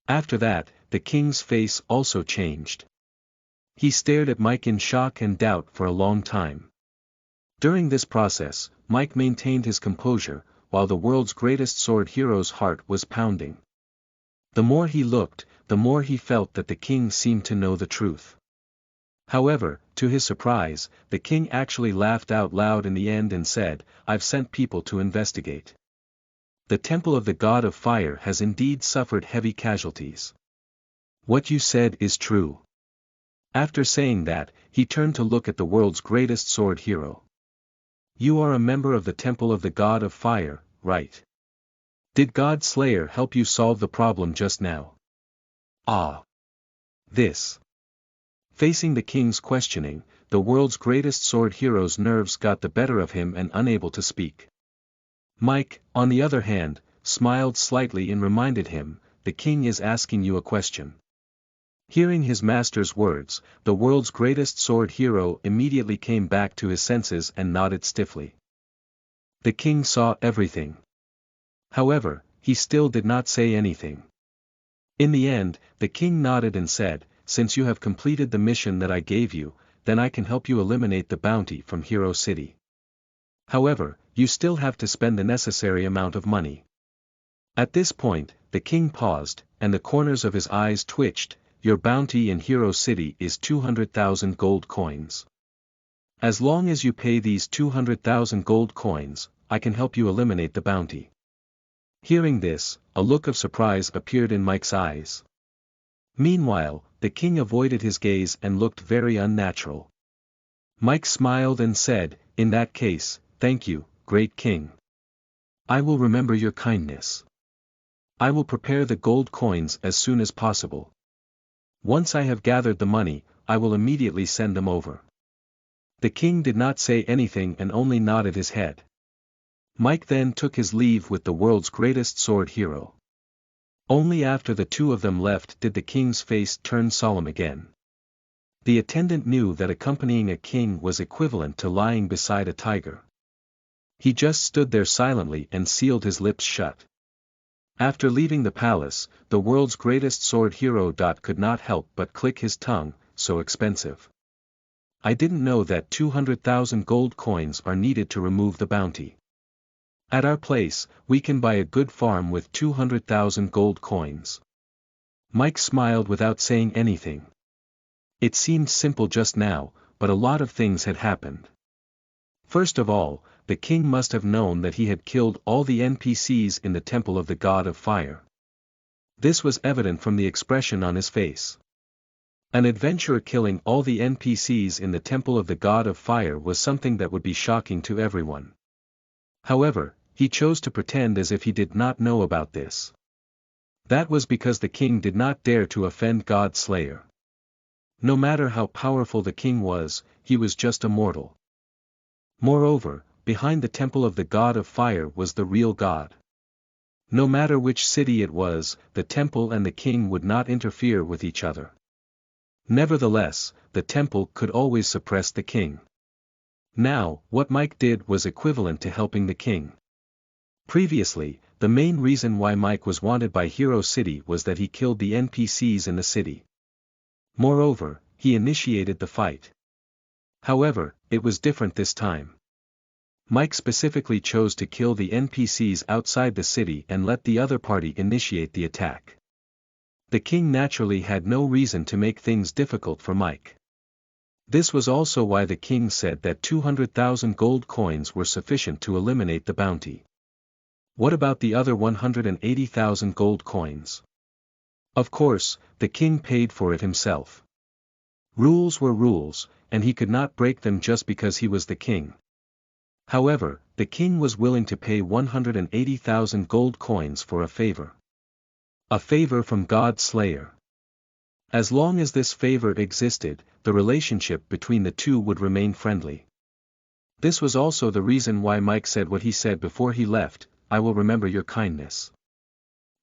After that, the king's face also changed. He stared at Mike in shock and doubt for a long time. During this process, Mike maintained his composure, while the world's greatest sword hero's heart was pounding. The more he looked, the more he felt that the king seemed to know the truth. However, to his surprise, the king actually laughed out loud in the end and said, "I've sent people to investigate. The temple of the god of fire has indeed suffered heavy casualties. What you said is true." After saying that, he turned to look at the world's greatest sword hero. "You are a member of the temple of the god of fire, right? Did God Slayer help you solve the problem just now?" "Ah. This." Facing the king's questioning, the world's greatest sword hero's nerves got the better of him and unable to speak. Mike, on the other hand, smiled slightly and reminded him, "The king is asking you a question." Hearing his master's words, the world's greatest sword hero immediately came back to his senses and nodded stiffly. The king saw everything. However, he still did not say anything. In the end, the king nodded and said, "Since you have completed the mission that I gave you, then I can help you eliminate the bounty from Hero City. However, you still have to spend the necessary amount of money." At this point, the king paused, and the corners of his eyes twitched. "Your bounty in Hero City is 200,000 gold coins. As long as you pay these 200,000 gold coins, I can help you eliminate the bounty." Hearing this, a look of surprise appeared in Mike's eyes. Meanwhile, the king avoided his gaze and looked very unnatural. Mike smiled and said, "In that case, thank you, great king. I will remember your kindness. I will prepare the gold coins as soon as possible. Once I have gathered the money, I will immediately send them over." The king did not say anything and only nodded his head. Mike then took his leave with the world's greatest sword hero. Only after the two of them left did the king's face turn solemn again. The attendant knew that accompanying a king was equivalent to lying beside a tiger. He just stood there silently and sealed his lips shut. After leaving the palace, the world's greatest sword hero could not help but click his tongue, "So expensive. I didn't know that 200,000 gold coins are needed to remove the bounty. At our place, we can buy a good farm with 200,000 gold coins." Mike smiled without saying anything. It seemed simple just now, but a lot of things had happened. First of all, the king must have known that he had killed all the NPCs in the temple of the god of fire. This was evident from the expression on his face. An adventurer killing all the NPCs in the temple of the god of fire was something that would be shocking to everyone. However, he chose to pretend as if he did not know about this. That was because the king did not dare to offend God Slayer. No matter how powerful the king was, he was just a mortal. Moreover, behind the temple of the god of fire was the real god. No matter which city it was, the temple and the king would not interfere with each other. Nevertheless, the temple could always suppress the king. Now, what Mike did was equivalent to helping the king. Previously, the main reason why Mike was wanted by Hero City was that he killed the NPCs in the city. Moreover, he initiated the fight. However, it was different this time. Mike specifically chose to kill the NPCs outside the city and let the other party initiate the attack. The king naturally had no reason to make things difficult for Mike. This was also why the king said that 200,000 gold coins were sufficient to eliminate the bounty. What about the other 180,000 gold coins? Of course, the king paid for it himself. Rules were rules, and he could not break them just because he was the king. However, the king was willing to pay 180,000 gold coins for a favor. A favor from God Slayer. As long as this favor existed, the relationship between the two would remain friendly. This was also the reason why Mike said what he said before he left, "I will remember your kindness."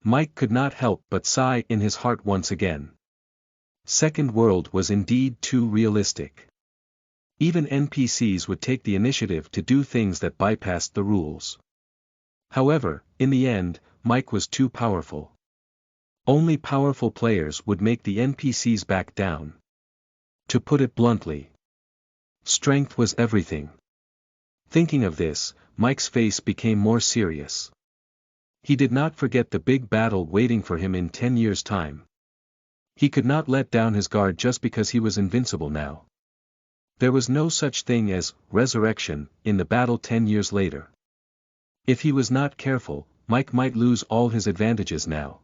Mike could not help but sigh in his heart once again. Second World was indeed too realistic. Even NPCs would take the initiative to do things that bypassed the rules. However, in the end, Mike was too powerful. Only powerful players would make the NPCs back down. To put it bluntly, strength was everything. Thinking of this, Mike's face became more serious. He did not forget the big battle waiting for him in 10 years' time. He could not let down his guard just because he was invincible now. There was no such thing as resurrection in the battle 10 years later. If he was not careful, Mike might lose all his advantages now.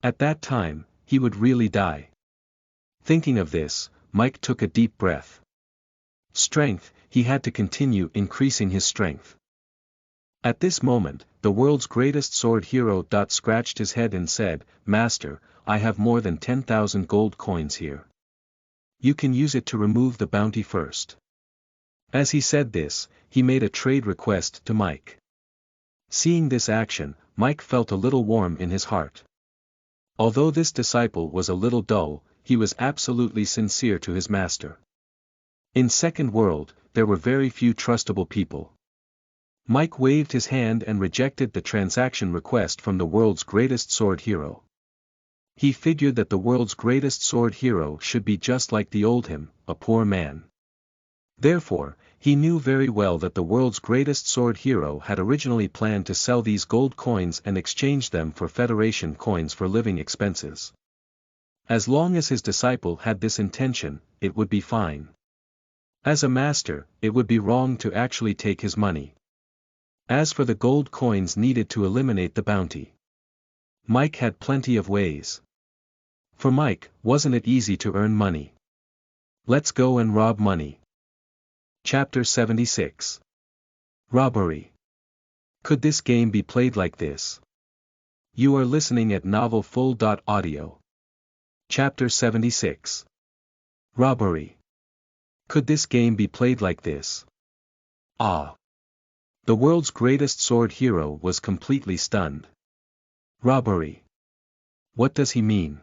At that time, he would really die. Thinking of this, Mike took a deep breath. Strength, he had to continue increasing his strength. At this moment, the world's greatest sword hero scratched his head and said, "Master, I have more than 10,000 gold coins here. You can use it to remove the bounty first." As he said this, he made a trade request to Mike. Seeing this action, Mike felt a little warm in his heart. Although this disciple was a little dull, he was absolutely sincere to his master. In Second World, there were very few trustable people. Mike waved his hand and rejected the transaction request from the world's greatest sword hero. He figured that the world's greatest sword hero should be just like the old him, a poor man. Therefore, he knew very well that the world's greatest sword hero had originally planned to sell these gold coins and exchange them for Federation coins for living expenses. As long as his disciple had this intention, it would be fine. As a master, it would be wrong to actually take his money. As for the gold coins needed to eliminate the bounty, Mike had plenty of ways. For Mike, wasn't it easy to earn money? Let's go and rob money. Chapter 76. Robbery. Could this game be played like this? You are listening at novelfull.audio. Chapter 76. Robbery. Could this game be played like this? Ah. The world's greatest sword hero was completely stunned. Robbery. What does he mean?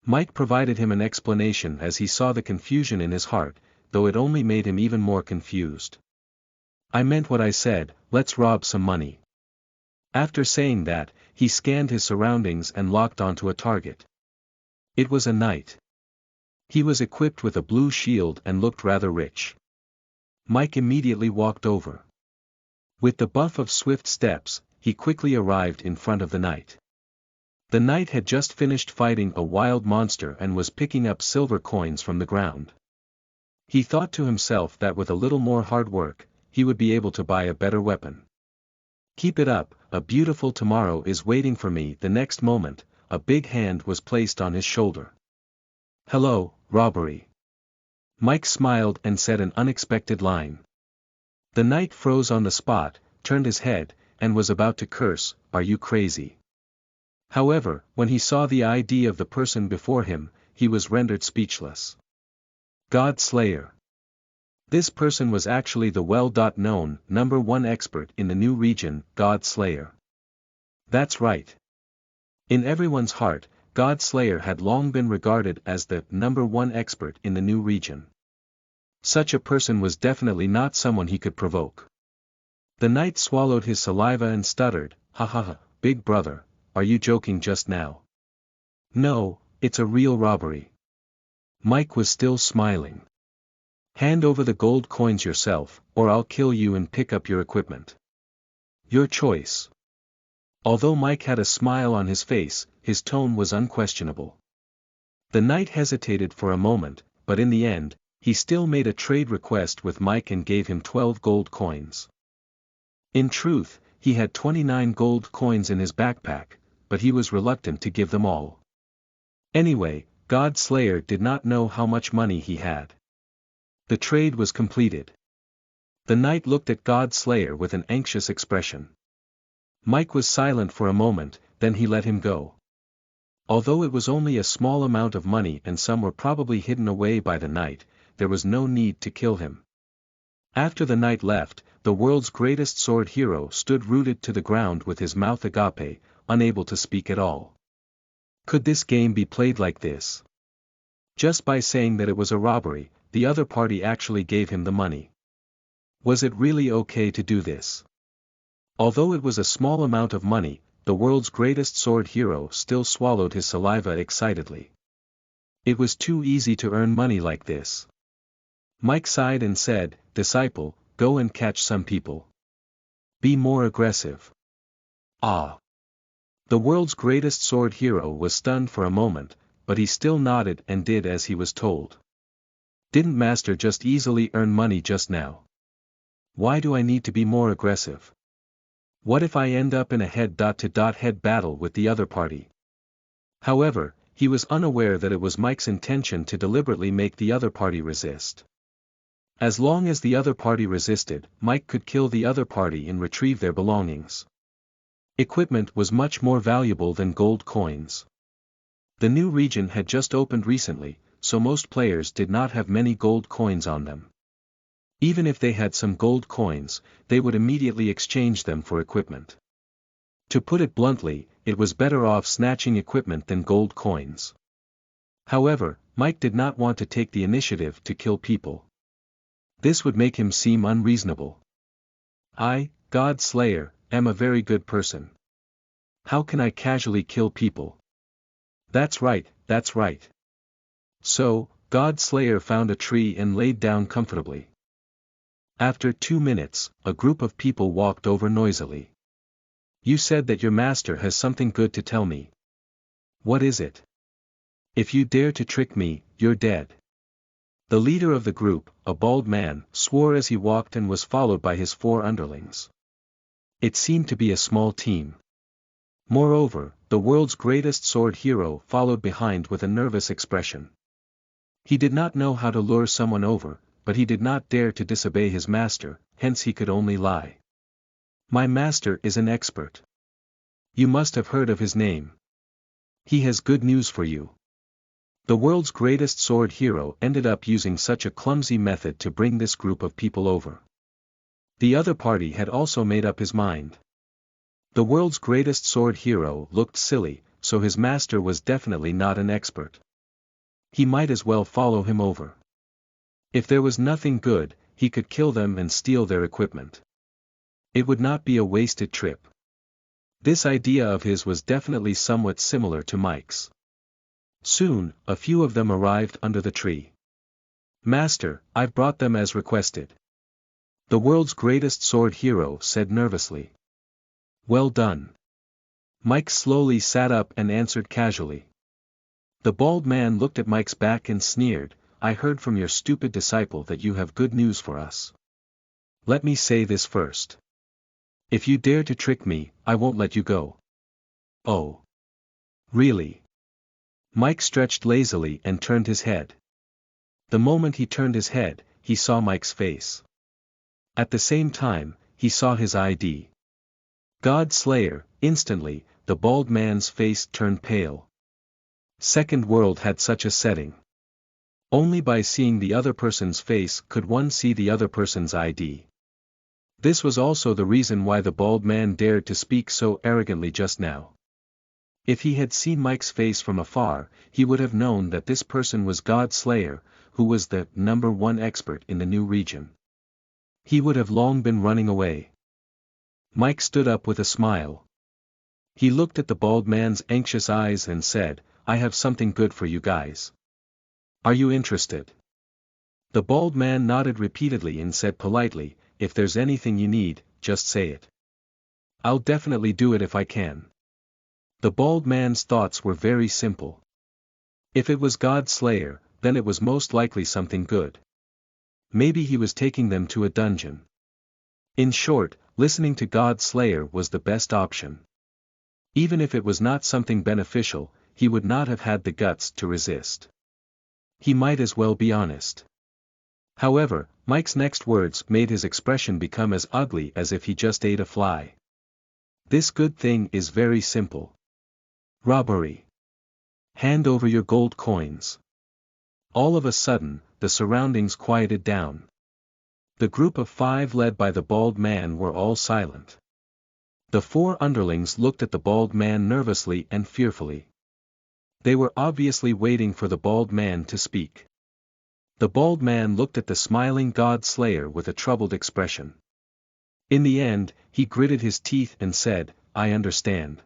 Mike provided him an explanation as he saw the confusion in his heart, though it only made him even more confused. I meant what I said, let's rob some money. After saying that, he scanned his surroundings and locked onto a target. It was a knight. He was equipped with a blue shield and looked rather rich. Mike immediately walked over. With the buff of swift steps, he quickly arrived in front of the knight. The knight had just finished fighting a wild monster and was picking up silver coins from the ground. He thought to himself that with a little more hard work, he would be able to buy a better weapon. Keep it up, a beautiful tomorrow is waiting for me. The next moment, a big hand was placed on his shoulder. Hello, robbery. Mike smiled and said an unexpected line. The knight froze on the spot, turned his head, and was about to curse, "Are you crazy?" However, when he saw the ID of the person before him, he was rendered speechless. God Slayer. This person was actually the well-known #1 expert in the new region, God Slayer. That's right. In everyone's heart, God Slayer had long been regarded as the #1 expert in the new region. Such a person was definitely not someone he could provoke. The knight swallowed his saliva and stuttered, "Ha ha ha, big brother, are you joking just now?" "No, it's a real robbery." Mike was still smiling. "Hand over the gold coins yourself, or I'll kill you and pick up your equipment. Your choice." Although Mike had a smile on his face, his tone was unquestionable. The knight hesitated for a moment, but in the end, he still made a trade request with Mike and gave him 12 gold coins. In truth, he had 29 gold coins in his backpack, but he was reluctant to give them all. Anyway, God Slayer did not know how much money he had. The trade was completed. The knight looked at God Slayer with an anxious expression. Mike was silent for a moment, then he let him go. Although it was only a small amount of money and some were probably hidden away by the knight, there was no need to kill him. After the knight left, the world's greatest sword hero stood rooted to the ground with his mouth agape, unable to speak at all. Could this game be played like this? Just by saying that it was a robbery, the other party actually gave him the money. Was it really okay to do this? Although it was a small amount of money, the world's greatest sword hero still swallowed his saliva excitedly. It was too easy to earn money like this. Mike sighed and said, "Disciple, go and catch some people. Be more aggressive." Ah! The world's greatest sword hero was stunned for a moment, but he still nodded and did as he was told. Didn't Master just easily earn money just now? Why do I need to be more aggressive? What if I end up in a head-to-head battle with the other party? However, he was unaware that it was Mike's intention to deliberately make the other party resist. As long as the other party resisted, Mike could kill the other party and retrieve their belongings. Equipment was much more valuable than gold coins. The new region had just opened recently, so most players did not have many gold coins on them. Even if they had some gold coins, they would immediately exchange them for equipment. To put it bluntly, it was better off snatching equipment than gold coins. However, Mike did not want to take the initiative to kill people. This would make him seem unreasonable. I, God Slayer, am a very good person. How can I casually kill people? That's right, that's right. So, God Slayer found a tree and laid down comfortably. After 2 minutes, a group of people walked over noisily. You said that your master has something good to tell me. What is it? If you dare to trick me, you're dead. The leader of the group, a bald man, swore as he walked and was followed by his 4 underlings. It seemed to be a small team. Moreover, the world's greatest sword hero followed behind with a nervous expression. He did not know how to lure someone over, but he did not dare to disobey his master, hence he could only lie. My master is an expert. You must have heard of his name. He has good news for you. The world's greatest sword hero ended up using such a clumsy method to bring this group of people over. The other party had also made up his mind. The world's greatest sword hero looked silly, so his master was definitely not an expert. He might as well follow him over. If there was nothing good, he could kill them and steal their equipment. It would not be a wasted trip. This idea of his was definitely somewhat similar to Mike's. Soon, a few of them arrived under the tree. Master, I've brought them as requested. The world's greatest sword hero said nervously. Well done. Mike slowly sat up and answered casually. The bald man looked at Mike's back and sneered, I heard from your stupid disciple that you have good news for us. Let me say this first. If you dare to trick me, I won't let you go. Oh. Really? Mike stretched lazily and turned his head. The moment he turned his head, he saw Mike's face. At the same time, he saw his ID. God Slayer. Instantly, the bald man's face turned pale. Second World had such a setting. Only by seeing the other person's face could one see the other person's ID. This was also the reason why the bald man dared to speak so arrogantly just now. If he had seen Mike's face from afar, he would have known that this person was God Slayer, who was the #1 expert in the new region. He would have long been running away. Mike stood up with a smile. He looked at the bald man's anxious eyes and said, I have something good for you guys. Are you interested? The bald man nodded repeatedly and said politely, if there's anything you need, just say it. I'll definitely do it if I can. The bald man's thoughts were very simple. If it was God Slayer, then it was most likely something good. Maybe he was taking them to a dungeon. In short, listening to God Slayer was the best option. Even if it was not something beneficial, he would not have had the guts to resist. He might as well be honest. However, Mike's next words made his expression become as ugly as if he just ate a fly. This good thing is very simple. Robbery. Hand over your gold coins. All of a sudden, the surroundings quieted down. The group of 5 led by the bald man were all silent. The 4 underlings looked at the bald man nervously and fearfully. They were obviously waiting for the bald man to speak. The bald man looked at the smiling God Slayer with a troubled expression. In the end, he gritted his teeth and said, I understand.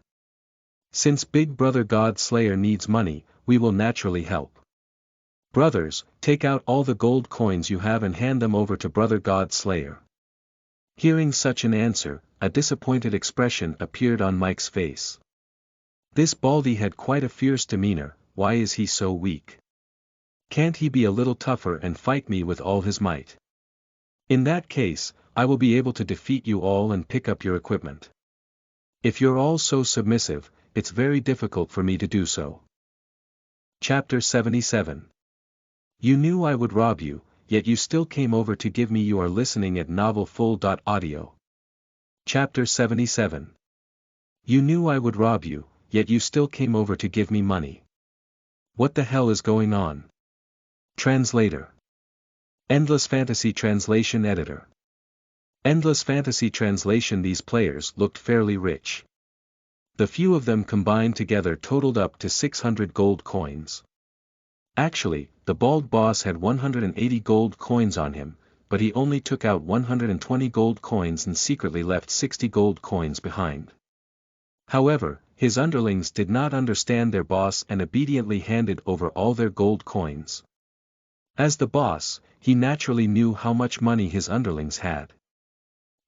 Since Big Brother God Slayer needs money, we will naturally help. Brothers, take out all the gold coins you have and hand them over to Brother God Slayer. Hearing such an answer, a disappointed expression appeared on Mike's face. This Baldy had quite a fierce demeanor. Why is he so weak? Can't he be a little tougher and fight me with all his might? In that case, I will be able to defeat you all and pick up your equipment. If you're all so submissive, it's very difficult for me to do so. Chapter 77. You knew I would rob you, yet you still came over to give me. You are listening at novelfull.audio. Chapter 77. You knew I would rob you, yet you still came over to give me money. What the hell is going on? Translator. Endless Fantasy Translation Editor. Endless Fantasy Translation. These players looked fairly rich. The few of them combined together totaled up to 600 gold coins. Actually, the bald boss had 180 gold coins on him, but he only took out 120 gold coins and secretly left 60 gold coins behind. However, his underlings did not understand their boss and obediently handed over all their gold coins. As the boss, he naturally knew how much money his underlings had.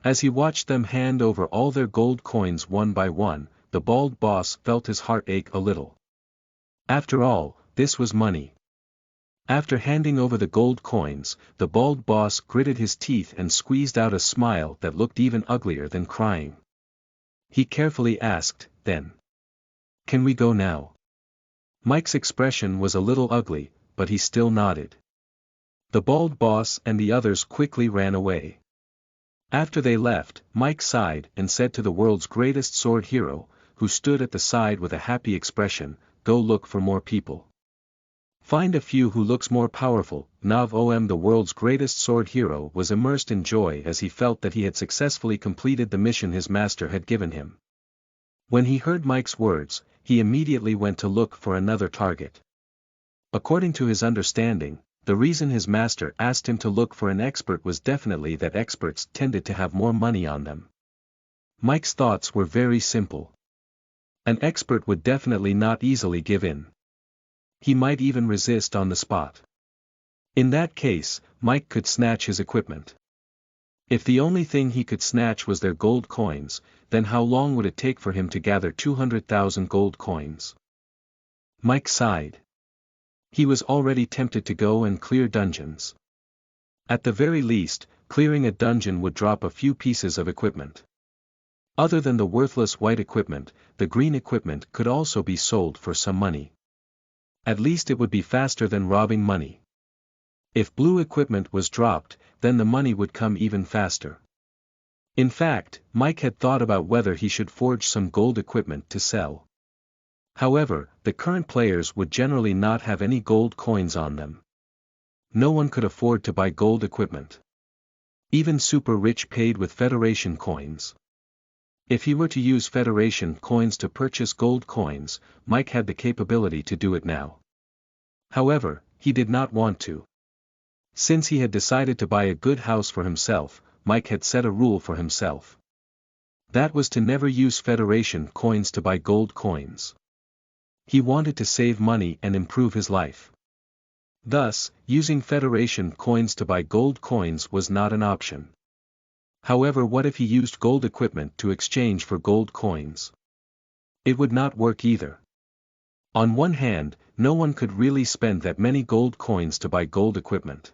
As he watched them hand over all their gold coins one by one, the bald boss felt his heart ache a little. After all, this was money. After handing over the gold coins, the bald boss gritted his teeth and squeezed out a smile that looked even uglier than crying. He carefully asked, then, "Can we go now?" Mike's expression was a little ugly, but he still nodded. The bald boss and the others quickly ran away. After they left, Mike sighed and said to the world's greatest sword hero, who stood at the side with a happy expression, "Go look for more people. Find a few who looks more powerful." Nav Om, the world's greatest sword hero, was immersed in joy as he felt that he had successfully completed the mission his master had given him. When he heard Mike's words, he immediately went to look for another target. According to his understanding, the reason his master asked him to look for an expert was definitely that experts tended to have more money on them. Mike's thoughts were very simple. An expert would definitely not easily give in. He might even resist on the spot. In that case, Mike could snatch his equipment. If the only thing he could snatch was their gold coins, then how long would it take for him to gather 200,000 gold coins? Mike sighed. He was already tempted to go and clear dungeons. At the very least, clearing a dungeon would drop a few pieces of equipment. Other than the worthless white equipment, the green equipment could also be sold for some money. At least it would be faster than robbing money. If blue equipment was dropped, then the money would come even faster. In fact, Mike had thought about whether he should forge some gold equipment to sell. However, the current players would generally not have any gold coins on them. No one could afford to buy gold equipment. Even super rich paid with Federation coins. If he were to use Federation coins to purchase gold coins, Mike had the capability to do it now. However, he did not want to. Since he had decided to buy a good house for himself, Mike had set a rule for himself. That was to never use Federation coins to buy gold coins. He wanted to save money and improve his life. Thus, using Federation coins to buy gold coins was not an option. However, what if he used gold equipment to exchange for gold coins? It would not work either. On one hand, no one could really spend that many gold coins to buy gold equipment.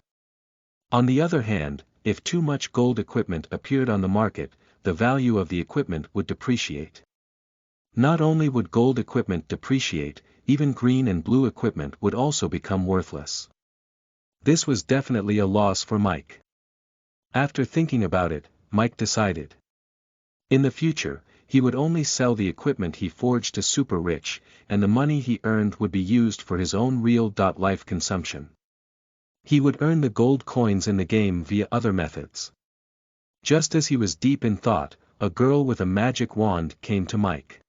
On the other hand, if too much gold equipment appeared on the market, the value of the equipment would depreciate. Not only would gold equipment depreciate, even green and blue equipment would also become worthless. This was definitely a loss for Mike. After thinking about it, Mike decided. In the future, he would only sell the equipment he forged to super rich, and the money he earned would be used for his own real-life consumption. He would earn the gold coins in the game via other methods. Just as he was deep in thought, a girl with a magic wand came to Mike.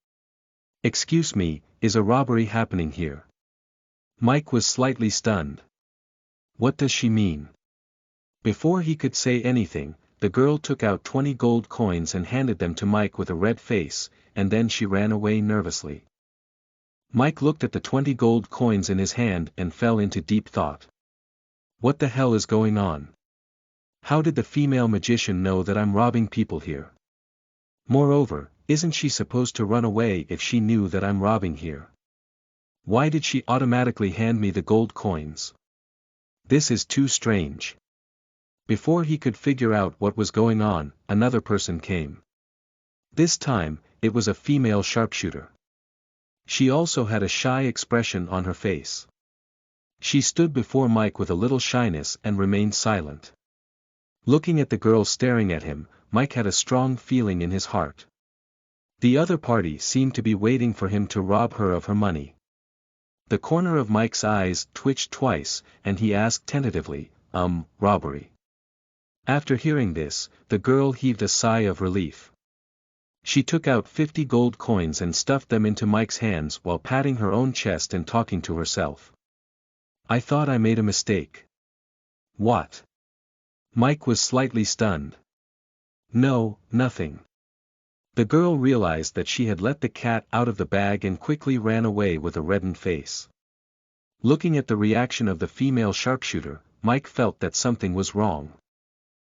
"Excuse me, is a robbery happening here?" Mike was slightly stunned. What does she mean? Before he could say anything, the girl took out 20 gold coins and handed them to Mike with a red face, and then she ran away nervously. Mike looked at the 20 gold coins in his hand and fell into deep thought. What the hell is going on? How did the female magician know that I'm robbing people here? Moreover, isn't she supposed to run away if she knew that I'm robbing here? Why did she automatically hand me the gold coins? This is too strange. Before he could figure out what was going on, another person came. This time, it was a female sharpshooter. She also had a shy expression on her face. She stood before Mike with a little shyness and remained silent. Looking at the girl staring at him, Mike had a strong feeling in his heart. The other party seemed to be waiting for him to rob her of her money. The corner of Mike's eyes twitched twice, and he asked tentatively, robbery. After hearing this, the girl heaved a sigh of relief. She took out 50 gold coins and stuffed them into Mike's hands while patting her own chest and talking to herself. I thought I made a mistake. What? Mike was slightly stunned. No, nothing. The girl realized that she had let the cat out of the bag and quickly ran away with a reddened face. Looking at the reaction of the female sharpshooter, Mike felt that something was wrong.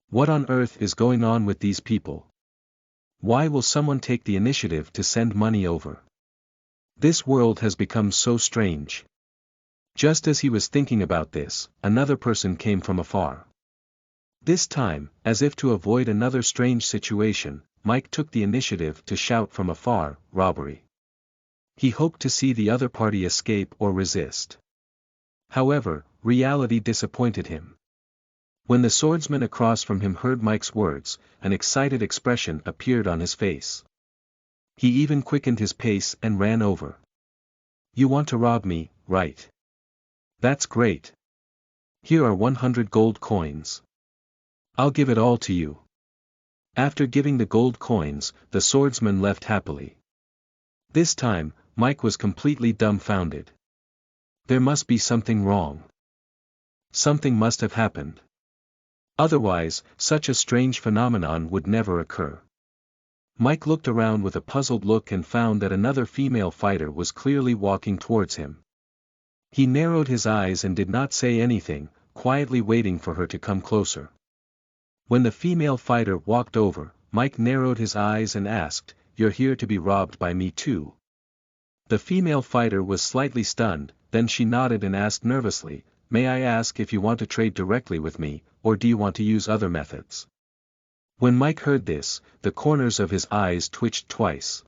What on earth is going on with these people? Why will someone take the initiative to send money over? This world has become so strange. Just as he was thinking about this, another person came from afar. This time, as if to avoid another strange situation, Mike took the initiative to shout from afar, robbery. He hoped to see the other party escape or resist. However, reality disappointed him. When the swordsman across from him heard Mike's words, an excited expression appeared on his face. He even quickened his pace and ran over. You want to rob me, right? That's great. Here are 100 gold coins. I'll give it all to you. After giving the gold coins, the swordsman left happily. This time, Mike was completely dumbfounded. There must be something wrong. Something must have happened. Otherwise, such a strange phenomenon would never occur. Mike looked around with a puzzled look and found that another female fighter was clearly walking towards him. He narrowed his eyes and did not say anything, quietly waiting for her to come closer. When the female fighter walked over, Mike narrowed his eyes and asked, "You're here to be robbed by me too?" The female fighter was slightly stunned, then she nodded and asked nervously, "May I ask if you want to trade directly with me, or do you want to use other methods?" When Mike heard this, the corners of his eyes twitched twice.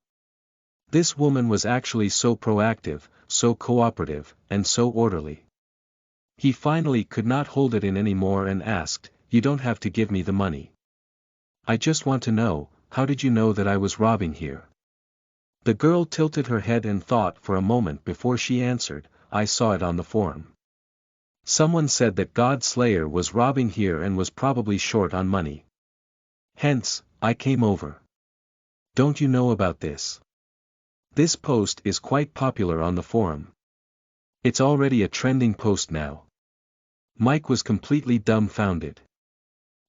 This woman was actually so proactive, so cooperative, and so orderly. He finally could not hold it in anymore and asked, "You don't have to give me the money. I just want to know, how did you know that I was robbing here?" The girl tilted her head and thought for a moment before she answered, "I saw it on the forum. Someone said that God Slayer was robbing here and was probably short on money. Hence, I came over. Don't you know about this? This post is quite popular on the forum. It's already a trending post now." Mike was completely dumbfounded.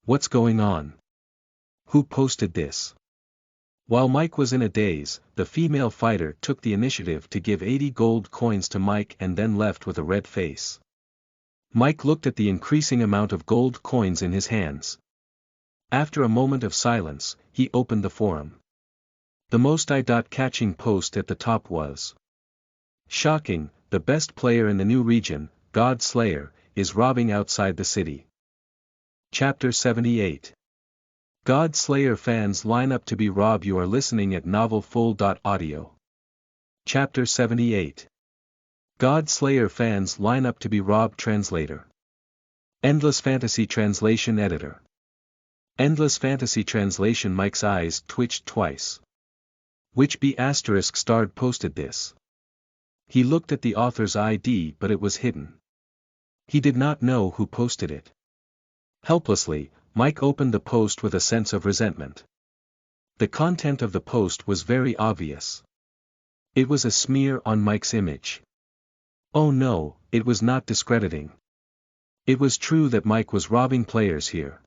What's going on? Who posted this? While Mike was in a daze, the female fighter took the initiative to give 80 gold coins to Mike and then left with a red face. Mike looked at the increasing amount of gold coins in his hands. After a moment of silence, he opened the forum. The most eye-catching post at the top was, "Shocking, the best player in the new region, God Slayer, is robbing outside the city." Chapter 78. God Slayer fans line up to be robbed. You are listening at novelfull.audio. Chapter 78. God Slayer fans line up to be robbed. Translator. Endless Fantasy Translation Editor. Endless Fantasy Translation. Mike's eyes twitched twice. Which B***starred posted this? He looked at the author's ID but it was hidden. He did not know who posted it. Helplessly, Mike opened the post with a sense of resentment. The content of the post was very obvious. It was a smear on Mike's image. Oh no, it was not discrediting. It was true that Mike was robbing players here.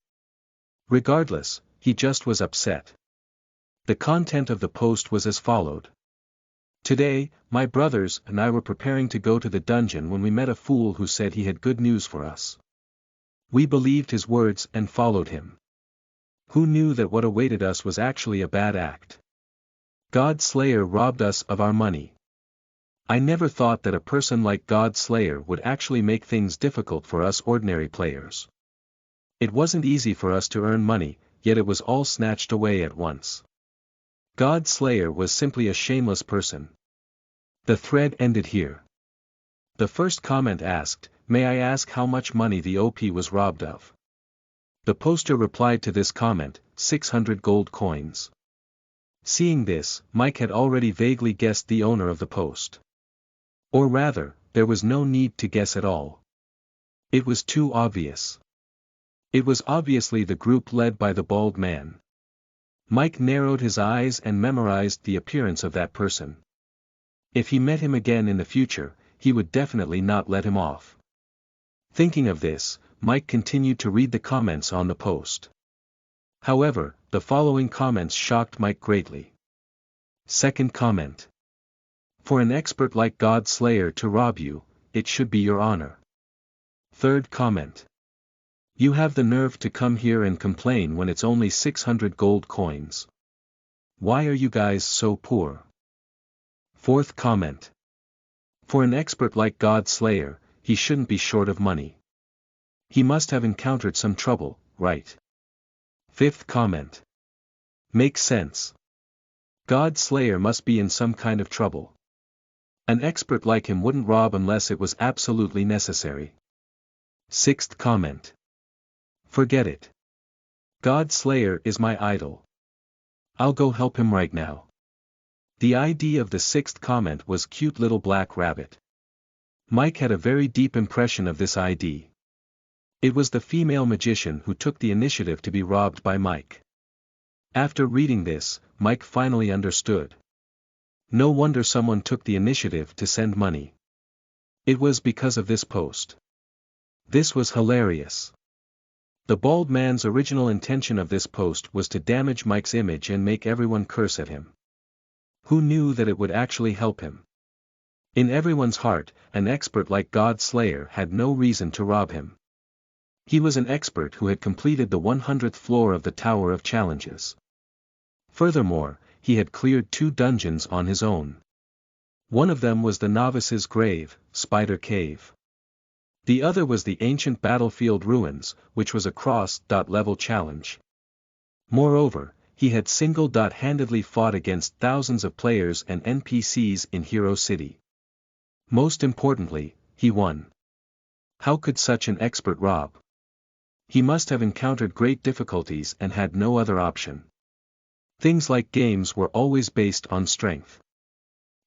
Regardless, he just was upset. The content of the post was as followed. Today, my brothers and I were preparing to go to the dungeon when we met a fool who said he had good news for us. We believed his words and followed him. Who knew that what awaited us was actually a bad act? God Slayer robbed us of our money. I never thought that a person like God Slayer would actually make things difficult for us ordinary players. It wasn't easy for us to earn money, yet it was all snatched away at once. God Slayer was simply a shameless person. The thread ended here. The first comment asked, "May I ask how much money the OP was robbed of?" The poster replied to this comment, 600 gold coins. Seeing this, Mike had already vaguely guessed the owner of the post. Or rather, there was no need to guess at all. It was too obvious. It was obviously the group led by the bald man. Mike narrowed his eyes and memorized the appearance of that person. If he met him again in the future, he would definitely not let him off. Thinking of this, Mike continued to read the comments on the post. However, the following comments shocked Mike greatly. Second comment. For an expert like God Slayer to rob you, it should be your honor. Third comment. You have the nerve to come here and complain when it's only 600 gold coins. Why are you guys so poor? Fourth comment. For an expert like God Slayer, he shouldn't be short of money. He must have encountered some trouble, right? Fifth comment. Makes sense. God Slayer must be in some kind of trouble. An expert like him wouldn't rob unless it was absolutely necessary. Sixth comment. Forget it. God Slayer is my idol. I'll go help him right now. The ID of the sixth comment was Cute Little Black Rabbit. Mike had a very deep impression of this ID. It was the female magician who took the initiative to be robbed by Mike. After reading this, Mike finally understood. No wonder someone took the initiative to send money. It was because of this post. This was hilarious. The bald man's original intention of this post was to damage Mike's image and make everyone curse at him. Who knew that it would actually help him? In everyone's heart, an expert like God Slayer had no reason to rob him. He was an expert who had completed the 100th floor of the Tower of Challenges. Furthermore, he had cleared 2 dungeons on his own. One of them was the Novice's Grave, Spider Cave. The other was the Ancient Battlefield Ruins, which was a cross-level challenge. Moreover, he had single-handedly fought against thousands of players and NPCs in Hero City. Most importantly, he won. How could such an expert rob? He must have encountered great difficulties and had no other option. Things like games were always based on strength.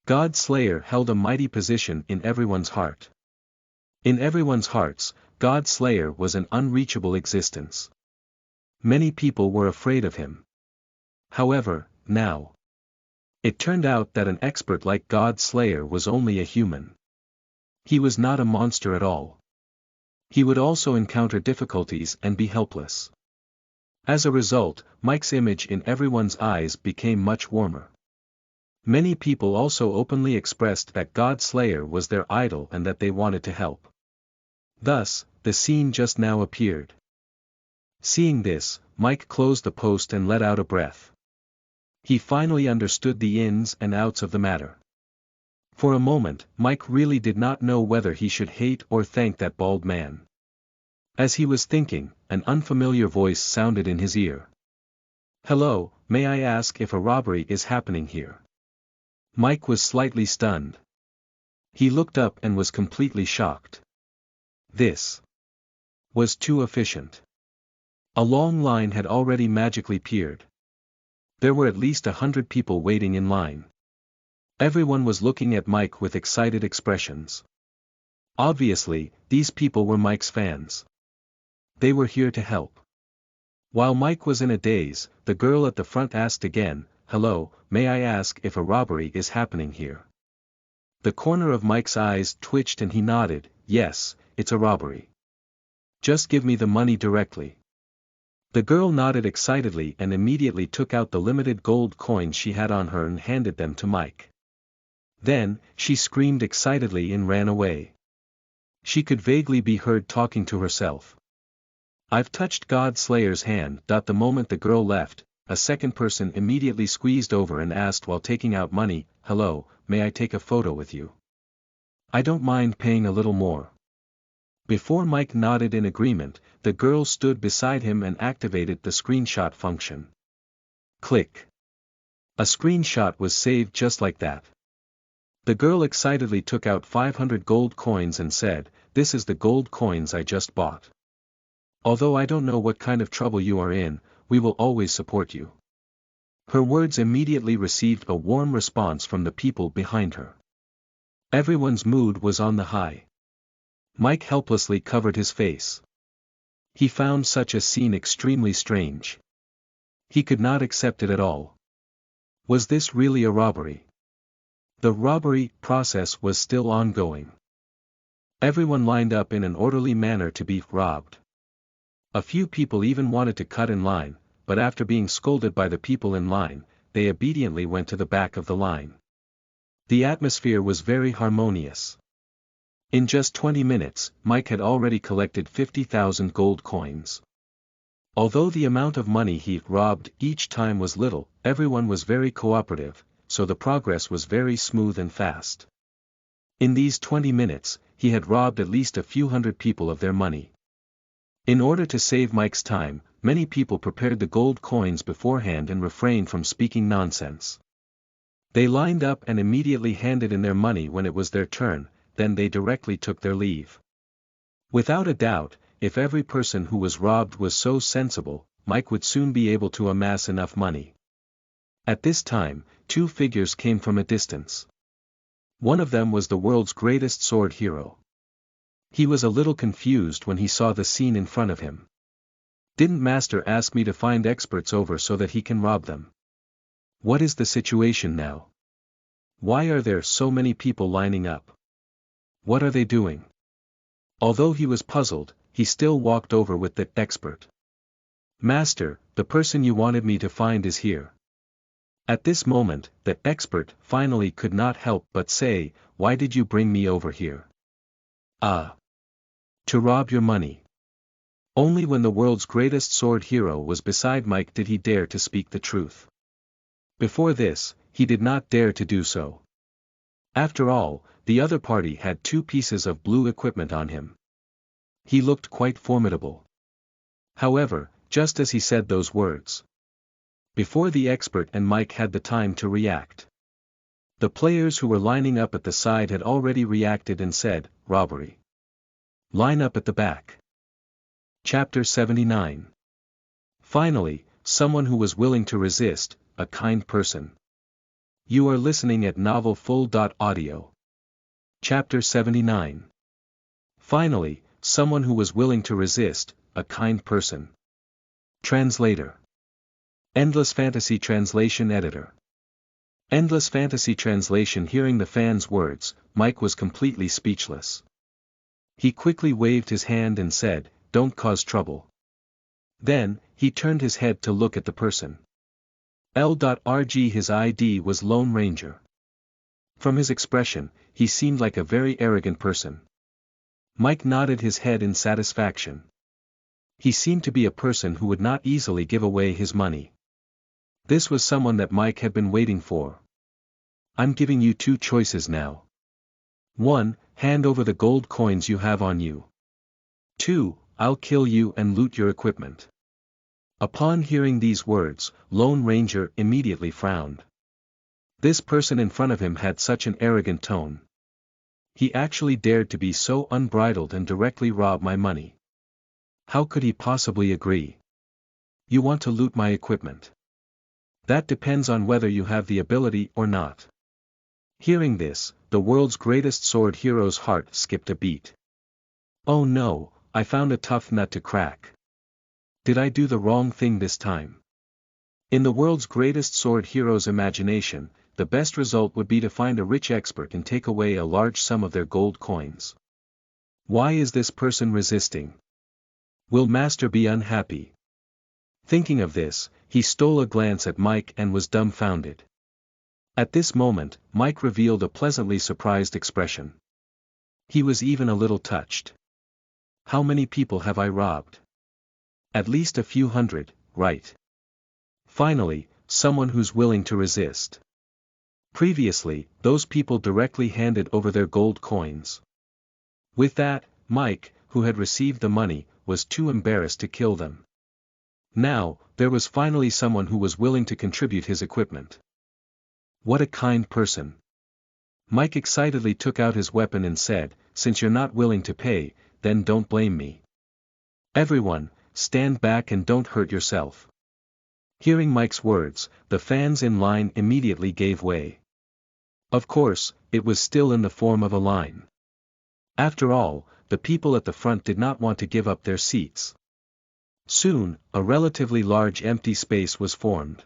God Slayer held a mighty position in everyone's heart. In everyone's hearts, God Slayer was an unreachable existence. Many people were afraid of him. However, now, it turned out that an expert like God Slayer was only a human. He was not a monster at all. He would also encounter difficulties and be helpless. As a result, Mike's image in everyone's eyes became much warmer. Many people also openly expressed that God Slayer was their idol and that they wanted to help. Thus, the scene just now appeared. Seeing this, Mike closed the post and let out a breath. He finally understood the ins and outs of the matter. For a moment, Mike really did not know whether he should hate or thank that bald man. As he was thinking, an unfamiliar voice sounded in his ear. "Hello, may I ask if a robbery is happening here?" Mike was slightly stunned. He looked up and was completely shocked. This was too efficient. A long line had already magically appeared. There were at least 100 people waiting in line. Everyone was looking at Mike with excited expressions. Obviously, these people were Mike's fans. They were here to help. While Mike was in a daze, the girl at the front asked again, "Hello, may I ask if a robbery is happening here?" The corner of Mike's eyes twitched and he nodded, "Yes, it's a robbery. Just give me the money directly." The girl nodded excitedly and immediately took out the limited gold coins she had on her and handed them to Mike. Then, she screamed excitedly and ran away. She could vaguely be heard talking to herself. "I've touched God Slayer's hand." The moment the girl left, a second person immediately squeezed over and asked while taking out money, "Hello, may I take a photo with you? I don't mind paying a little more." Before Mike nodded in agreement, the girl stood beside him and activated the screenshot function. Click. A screenshot was saved just like that. The girl excitedly took out 500 gold coins and said, "This is the gold coins I just bought. Although I don't know what kind of trouble you are in, we will always support you." Her words immediately received a warm response from the people behind her. Everyone's mood was on the high. Mike helplessly covered his face. He found such a scene extremely strange. He could not accept it at all. Was this really a robbery? The robbery process was still ongoing. Everyone lined up in an orderly manner to be robbed. A few people even wanted to cut in line, but after being scolded by the people in line, they obediently went to the back of the line. The atmosphere was very harmonious. In just 20 minutes, Mike had already collected 50,000 gold coins. Although the amount of money he robbed each time was little, everyone was very cooperative, so the progress was very smooth and fast. In these 20 minutes, he had robbed at least a few hundred people of their money. In order to save Mike's time, many people prepared the gold coins beforehand and refrained from speaking nonsense. They lined up and immediately handed in their money when it was their turn, then they directly took their leave. Without a doubt, if every person who was robbed was so sensible, Mike would soon be able to amass enough money. At this time, two figures came from a distance. One of them was the world's greatest sword hero. He was a little confused when he saw the scene in front of him. "Didn't Master ask me to find experts over so that he can rob them? What is the situation now? Why are there so many people lining up? What are they doing?" Although he was puzzled, he still walked over with the expert. "Master, the person you wanted me to find is here." At this moment, the expert finally could not help but say, "Why did you bring me over here?" "Ah. To rob your money." Only when the world's greatest sword hero was beside Mike did he dare to speak the truth. Before this, he did not dare to do so. After all, the other party had 2 pieces of blue equipment on him. He looked quite formidable. However, just as he said those words, before the expert and Mike had the time to react, the players who were lining up at the side had already reacted and said, "Robbery. Line up at the back." Chapter 79. Finally, someone who was willing to resist, a kind person. You are listening at novelfull.audio. Chapter 79. Finally, someone who was willing to resist, a kind person. Translator. Endless Fantasy Translation Editor. Endless Fantasy Translation. Hearing the fan's words, Mike was completely speechless. He quickly waved his hand and said, "Don't cause trouble." Then, he turned his head to look at the person. L.RG. His ID was Lone Ranger. From his expression, he seemed like a very arrogant person. Mike nodded his head in satisfaction. He seemed to be a person who would not easily give away his money. This was someone that Mike had been waiting for. "I'm giving you 2 choices now. 1, hand over the gold coins you have on you. 2, I'll kill you and loot your equipment." Upon hearing these words, Lone Ranger immediately frowned. This person in front of him had such an arrogant tone. He actually dared to be so unbridled and directly rob my money. How could he possibly agree? "You want to loot my equipment? That depends on whether you have the ability or not." Hearing this, the world's greatest sword hero's heart skipped a beat. "Oh no, I found a tough nut to crack. Did I do the wrong thing this time?" In the world's greatest sword hero's imagination, the best result would be to find a rich expert and take away a large sum of their gold coins. Why is this person resisting? Will Master be unhappy? Thinking of this, he stole a glance at Mike and was dumbfounded. At this moment, Mike revealed a pleasantly surprised expression. He was even a little touched. How many people have I robbed? At least a few hundred, right? Finally, someone who's willing to resist. Previously, those people directly handed over their gold coins. With that, Mike, who had received the money, was too embarrassed to kill them. Now, there was finally someone who was willing to contribute his equipment. What a kind person. Mike excitedly took out his weapon and said, "Since you're not willing to pay, then don't blame me. Everyone, stand back and don't hurt yourself." Hearing Mike's words, the fans in line immediately gave way. Of course, it was still in the form of a line. After all, the people at the front did not want to give up their seats. Soon, a relatively large empty space was formed.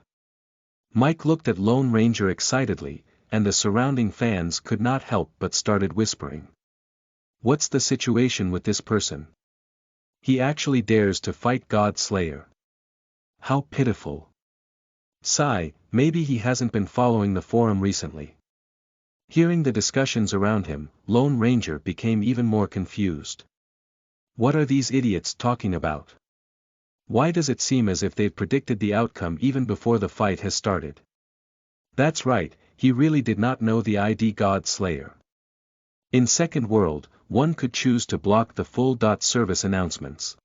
Mike looked at Lone Ranger excitedly, and the surrounding fans could not help but started whispering. What's the situation with this person? He actually dares to fight God Slayer. How pitiful. Sigh, maybe he hasn't been following the forum recently. Hearing the discussions around him, Lone Ranger became even more confused. What are these idiots talking about? Why does it seem as if they've predicted the outcome even before the fight has started? That's right, he really did not know the ID God Slayer. In Second World, one could choose to block the full service announcements.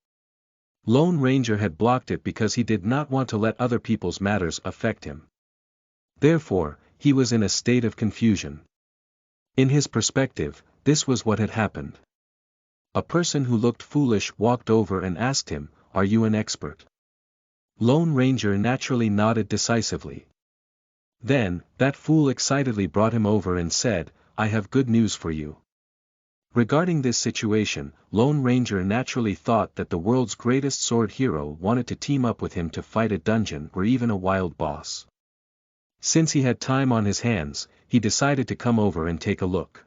Lone Ranger had blocked it because he did not want to let other people's matters affect him. Therefore, he was in a state of confusion. In his perspective, this was what had happened. A person who looked foolish walked over and asked him, "Are you an expert?" Lone Ranger naturally nodded decisively. Then, that fool excitedly brought him over and said, "I have good news for you." Regarding this situation, Lone Ranger naturally thought that the world's greatest sword hero wanted to team up with him to fight a dungeon or even a wild boss. Since he had time on his hands, he decided to come over and take a look.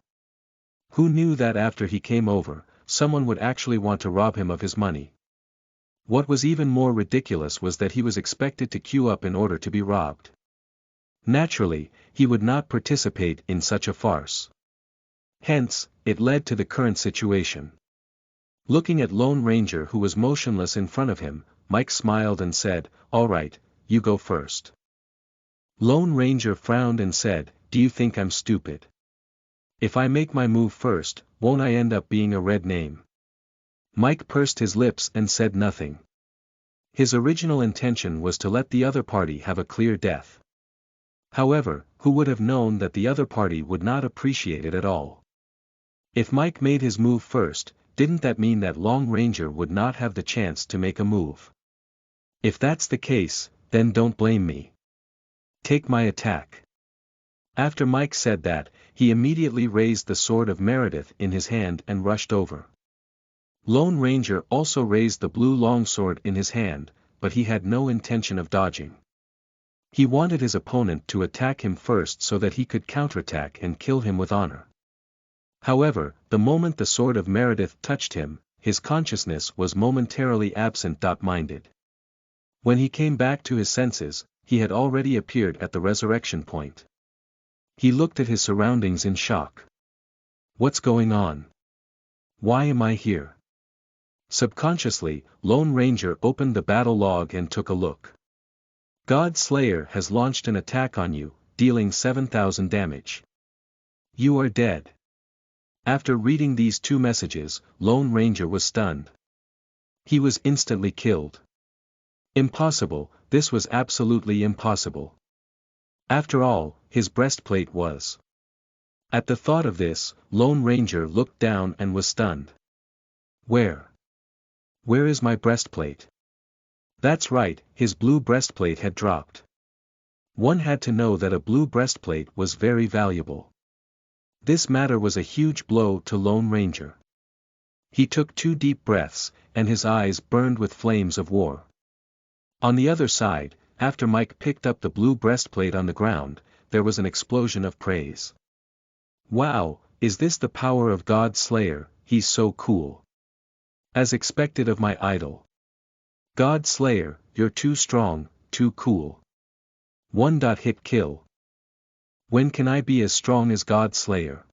Who knew that after he came over, someone would actually want to rob him of his money? What was even more ridiculous was that he was expected to queue up in order to be robbed. Naturally, he would not participate in such a farce. Hence, it led to the current situation. Looking at Lone Ranger who was motionless in front of him, Mike smiled and said, "All right, you go first." Lone Ranger frowned and said, "Do you think I'm stupid? If I make my move first, won't I end up being a red name?" Mike pursed his lips and said nothing. His original intention was to let the other party have a clear death. However, who would have known that the other party would not appreciate it at all? If Mike made his move first, didn't that mean that Lone Ranger would not have the chance to make a move? If that's the case, then don't blame me. Take my attack. After Mike said that, he immediately raised the sword of Meredith in his hand and rushed over. Lone Ranger also raised the blue longsword in his hand, but he had no intention of dodging. He wanted his opponent to attack him first so that he could counterattack and kill him with honor. However, the moment the sword of Meredith touched him, his consciousness was momentarily absent-minded. When he came back to his senses, he had already appeared at the resurrection point. He looked at his surroundings in shock. What's going on? Why am I here? Subconsciously, Lone Ranger opened the battle log and took a look. God Slayer has launched an attack on you, dealing 7,000 damage. You are dead. After reading these two messages, Lone Ranger was stunned. He was instantly killed. Impossible, this was absolutely impossible. After all, his breastplate was. At the thought of this, Lone Ranger looked down and was stunned. Where? Where is my breastplate? That's right, his blue breastplate had dropped. One had to know that a blue breastplate was very valuable. This matter was a huge blow to Lone Ranger. He took 2 deep breaths, and his eyes burned with flames of war. On the other side, after Mike picked up the blue breastplate on the ground, there was an explosion of praise. Wow, is this the power of God Slayer? He's so cool. As expected of my idol. God Slayer, you're too strong, too cool. 1. Hit kill. When can I be as strong as God Slayer?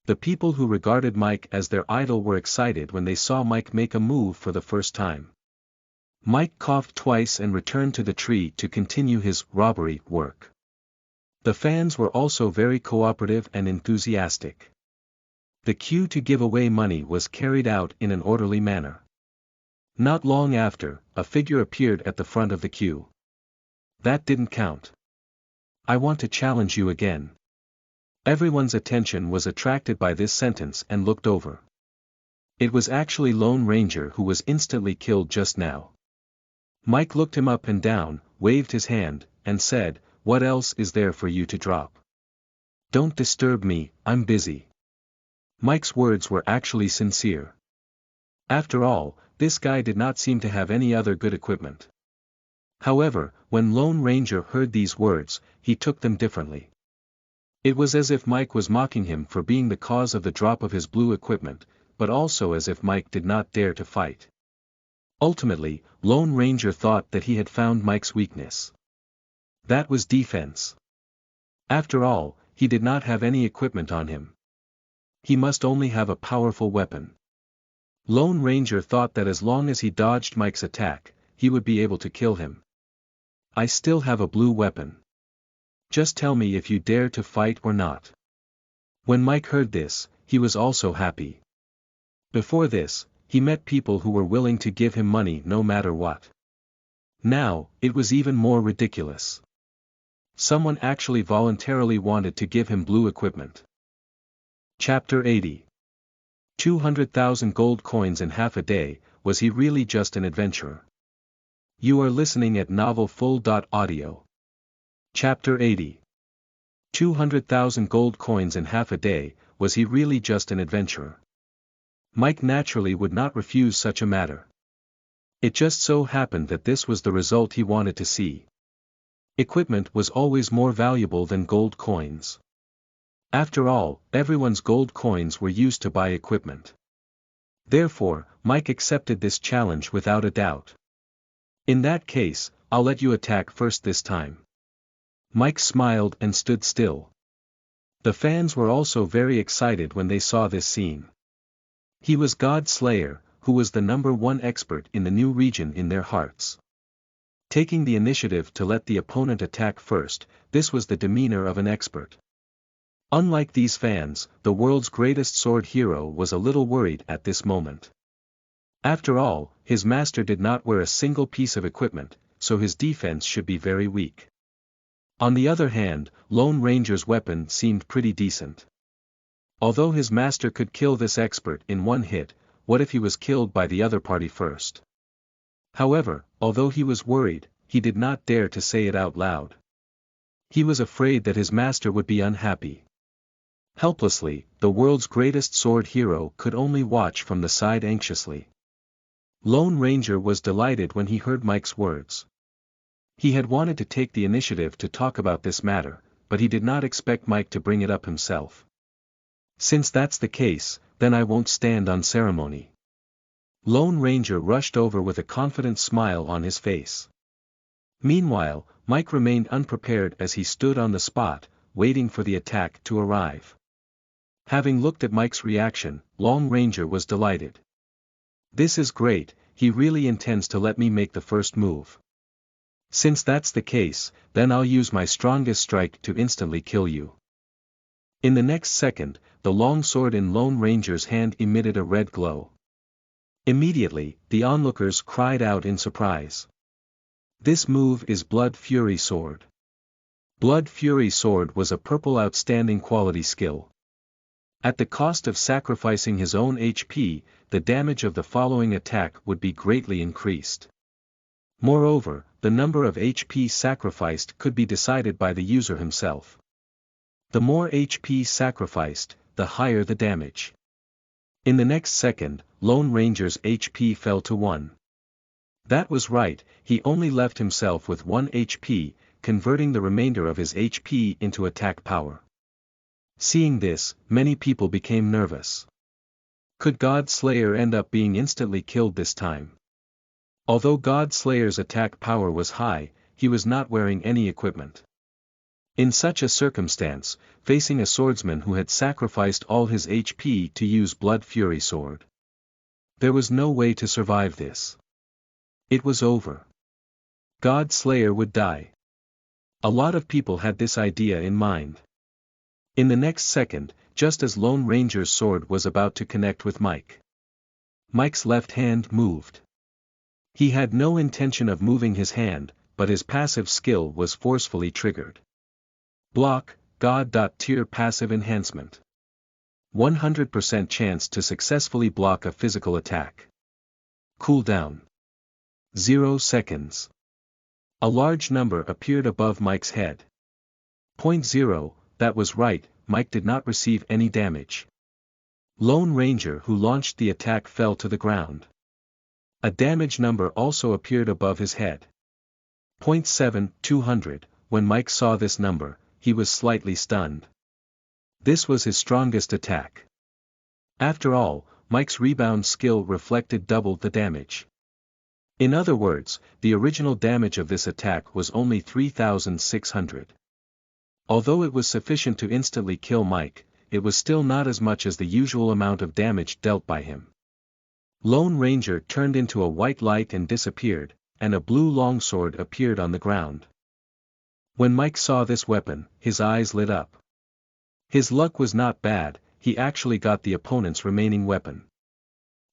The people who regarded Mike as their idol were excited when they saw Mike make a move for the first time. Mike coughed twice and returned to the tree to continue his robbery work. The fans were also very cooperative and enthusiastic. The cue to give away money was carried out in an orderly manner. Not long after, a figure appeared at the front of the queue. That didn't count. I want to challenge you again. Everyone's attention was attracted by this sentence and looked over. It was actually Lone Ranger who was instantly killed just now. Mike looked him up and down, waved his hand, and said, "What else is there for you to drop? Don't disturb me, I'm busy." Mike's words were actually sincere. After all, this guy did not seem to have any other good equipment. However, when Lone Ranger heard these words, he took them differently. It was as if Mike was mocking him for being the cause of the drop of his blue equipment, but also as if Mike did not dare to fight. Ultimately, Lone Ranger thought that he had found Mike's weakness. That was defense. After all, he did not have any equipment on him. He must only have a powerful weapon. Lone Ranger thought that as long as he dodged Mike's attack, he would be able to kill him. I still have a blue weapon. Just tell me if you dare to fight or not. When Mike heard this, he was also happy. Before this, he met people who were willing to give him money no matter what. Now, it was even more ridiculous. Someone actually voluntarily wanted to give him blue equipment. Chapter 80. 200,000 gold coins in half a day, was he really just an adventurer? You are listening at novelfull.audio. Chapter 80. 200,000 gold coins in half a day, was he really just an adventurer? Mike naturally would not refuse such a matter. It just so happened that this was the result he wanted to see. Equipment was always more valuable than gold coins. After all, everyone's gold coins were used to buy equipment. Therefore, Mike accepted this challenge without a doubt. In that case, I'll let you attack first this time. Mike smiled and stood still. The fans were also very excited when they saw this scene. He was God Slayer, who was the #1 expert in the new region in their hearts. Taking the initiative to let the opponent attack first, this was the demeanor of an expert. Unlike these fans, the world's greatest sword hero was a little worried at this moment. After all, his master did not wear a single piece of equipment, so his defense should be very weak. On the other hand, Lone Ranger's weapon seemed pretty decent. Although his master could kill this expert in one hit, what if he was killed by the other party first? However, although he was worried, he did not dare to say it out loud. He was afraid that his master would be unhappy. Helplessly, the world's greatest sword hero could only watch from the side anxiously. Lone Ranger was delighted when he heard Mike's words. He had wanted to take the initiative to talk about this matter, but he did not expect Mike to bring it up himself. Since that's the case, then I won't stand on ceremony. Lone Ranger rushed over with a confident smile on his face. Meanwhile, Mike remained unprepared as he stood on the spot, waiting for the attack to arrive. Having looked at Mike's reaction, Lone Ranger was delighted. This is great, he really intends to let me make the first move. Since that's the case, then I'll use my strongest strike to instantly kill you. In the next second, the long sword in Lone Ranger's hand emitted a red glow. Immediately, the onlookers cried out in surprise. This move is Blood Fury Sword. Blood Fury Sword was a purple outstanding quality skill. At the cost of sacrificing his own HP, the damage of the following attack would be greatly increased. Moreover, the number of HP sacrificed could be decided by the user himself. The more HP sacrificed, the higher the damage. In the next second, Lone Ranger's HP fell to 1. That was right, he only left himself with 1 HP, converting the remainder of his HP into attack power. Seeing this, many people became nervous. Could God Slayer end up being instantly killed this time? Although God Slayer's attack power was high, he was not wearing any equipment. In such a circumstance, facing a swordsman who had sacrificed all his HP to use Blood Fury sword, there was no way to survive this. It was over. God Slayer would die. A lot of people had this idea in mind. In the next second, just as Lone Ranger's sword was about to connect with Mike's left hand moved. He had no intention of moving his hand, but his passive skill was forcefully triggered. Block, God.Tier passive enhancement. 100% chance to successfully block a physical attack. Cooldown. 0 seconds. A large number appeared above Mike's head. 0. That was right, Mike did not receive any damage. Lone Ranger who launched the attack fell to the ground. A damage number also appeared above his head. 0.7, 200, when Mike saw this number, he was slightly stunned. This was his strongest attack. After all, Mike's rebound skill reflected double the damage. In other words, the original damage of this attack was only 3,600. Although it was sufficient to instantly kill Mike, it was still not as much as the usual amount of damage dealt by him. Lone Ranger turned into a white light and disappeared, and a blue longsword appeared on the ground. When Mike saw this weapon, his eyes lit up. His luck was not bad, he actually got the opponent's remaining weapon.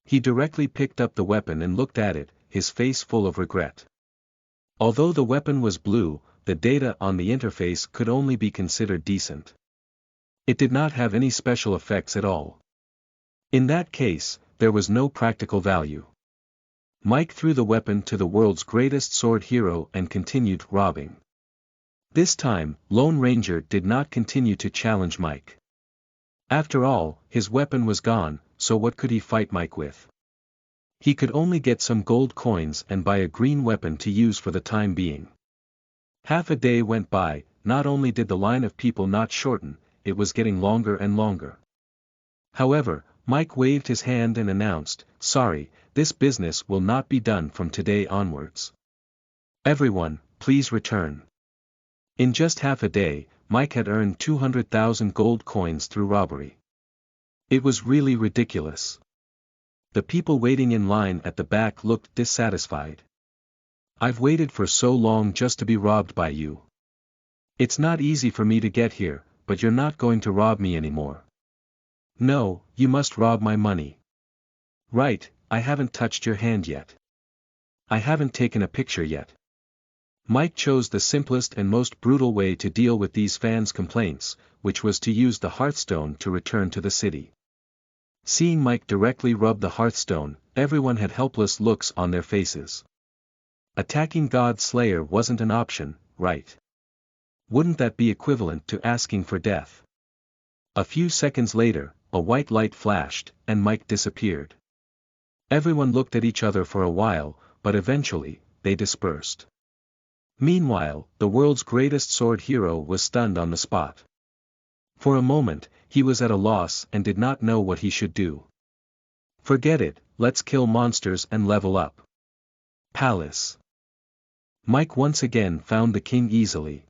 He directly picked up the weapon and looked at it, his face full of regret. Although the weapon was blue, the data on the interface could only be considered decent. It did not have any special effects at all. In that case, there was no practical value. Mike threw the weapon to the world's greatest sword hero and continued robbing. This time, Lone Ranger did not continue to challenge Mike. After all, his weapon was gone, so what could he fight Mike with? He could only get some gold coins and buy a green weapon to use for the time being. Half a day went by, not only did the line of people not shorten, it was getting longer and longer. However, Mike waved his hand and announced, "Sorry, this business will not be done from today onwards. Everyone, please return." In just half a day, Mike had earned 200,000 gold coins through robbery. It was really ridiculous. The people waiting in line at the back looked dissatisfied. "I've waited for so long just to be robbed by you. It's not easy for me to get here, but you're not going to rob me anymore." "No, you must rob my money." "Right, I haven't touched your hand yet. I haven't taken a picture yet." Mike chose the simplest and most brutal way to deal with these fans' complaints, which was to use the Hearthstone to return to the city. Seeing Mike directly rub the Hearthstone, everyone had helpless looks on their faces. Attacking God Slayer wasn't an option, right? Wouldn't that be equivalent to asking for death? A few seconds later, a white light flashed, and Mike disappeared. Everyone looked at each other for a while, but eventually, they dispersed. Meanwhile, the world's greatest sword hero was stunned on the spot. For a moment, he was at a loss and did not know what he should do. "Forget it, let's kill monsters and level up." Palace. Mike once again found the king easily.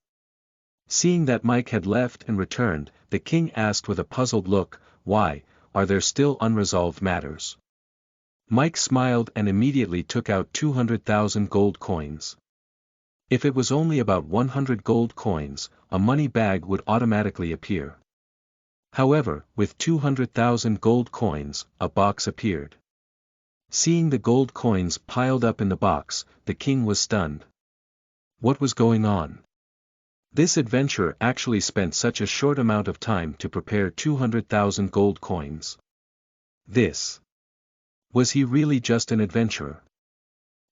Seeing that Mike had left and returned, the king asked with a puzzled look, "Why, are there still unresolved matters?" Mike smiled and immediately took out 200,000 gold coins. If it was only about 100 gold coins, a money bag would automatically appear. However, with 200,000 gold coins, a box appeared. Seeing the gold coins piled up in the box, the king was stunned. What was going on? This adventurer actually spent such a short amount of time to prepare 200,000 gold coins. Was he really just an adventurer?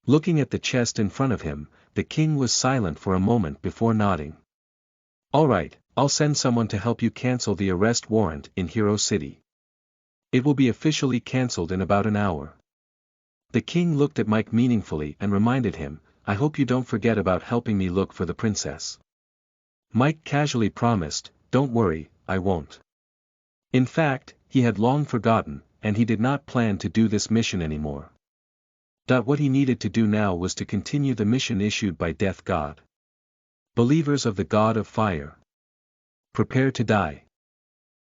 Looking at the chest in front of him, the king was silent for a moment before nodding. "All right, I'll send someone to help you cancel the arrest warrant in Hero City. It will be officially cancelled in about an hour." The king looked at Mike meaningfully and reminded him, "I hope you don't forget about helping me look for the princess." Mike casually promised, "Don't worry, I won't." In fact, he had long forgotten, and he did not plan to do this mission anymore. What he needed to do now was to continue the mission issued by Death God. Believers of the God of Fire. Prepare to die.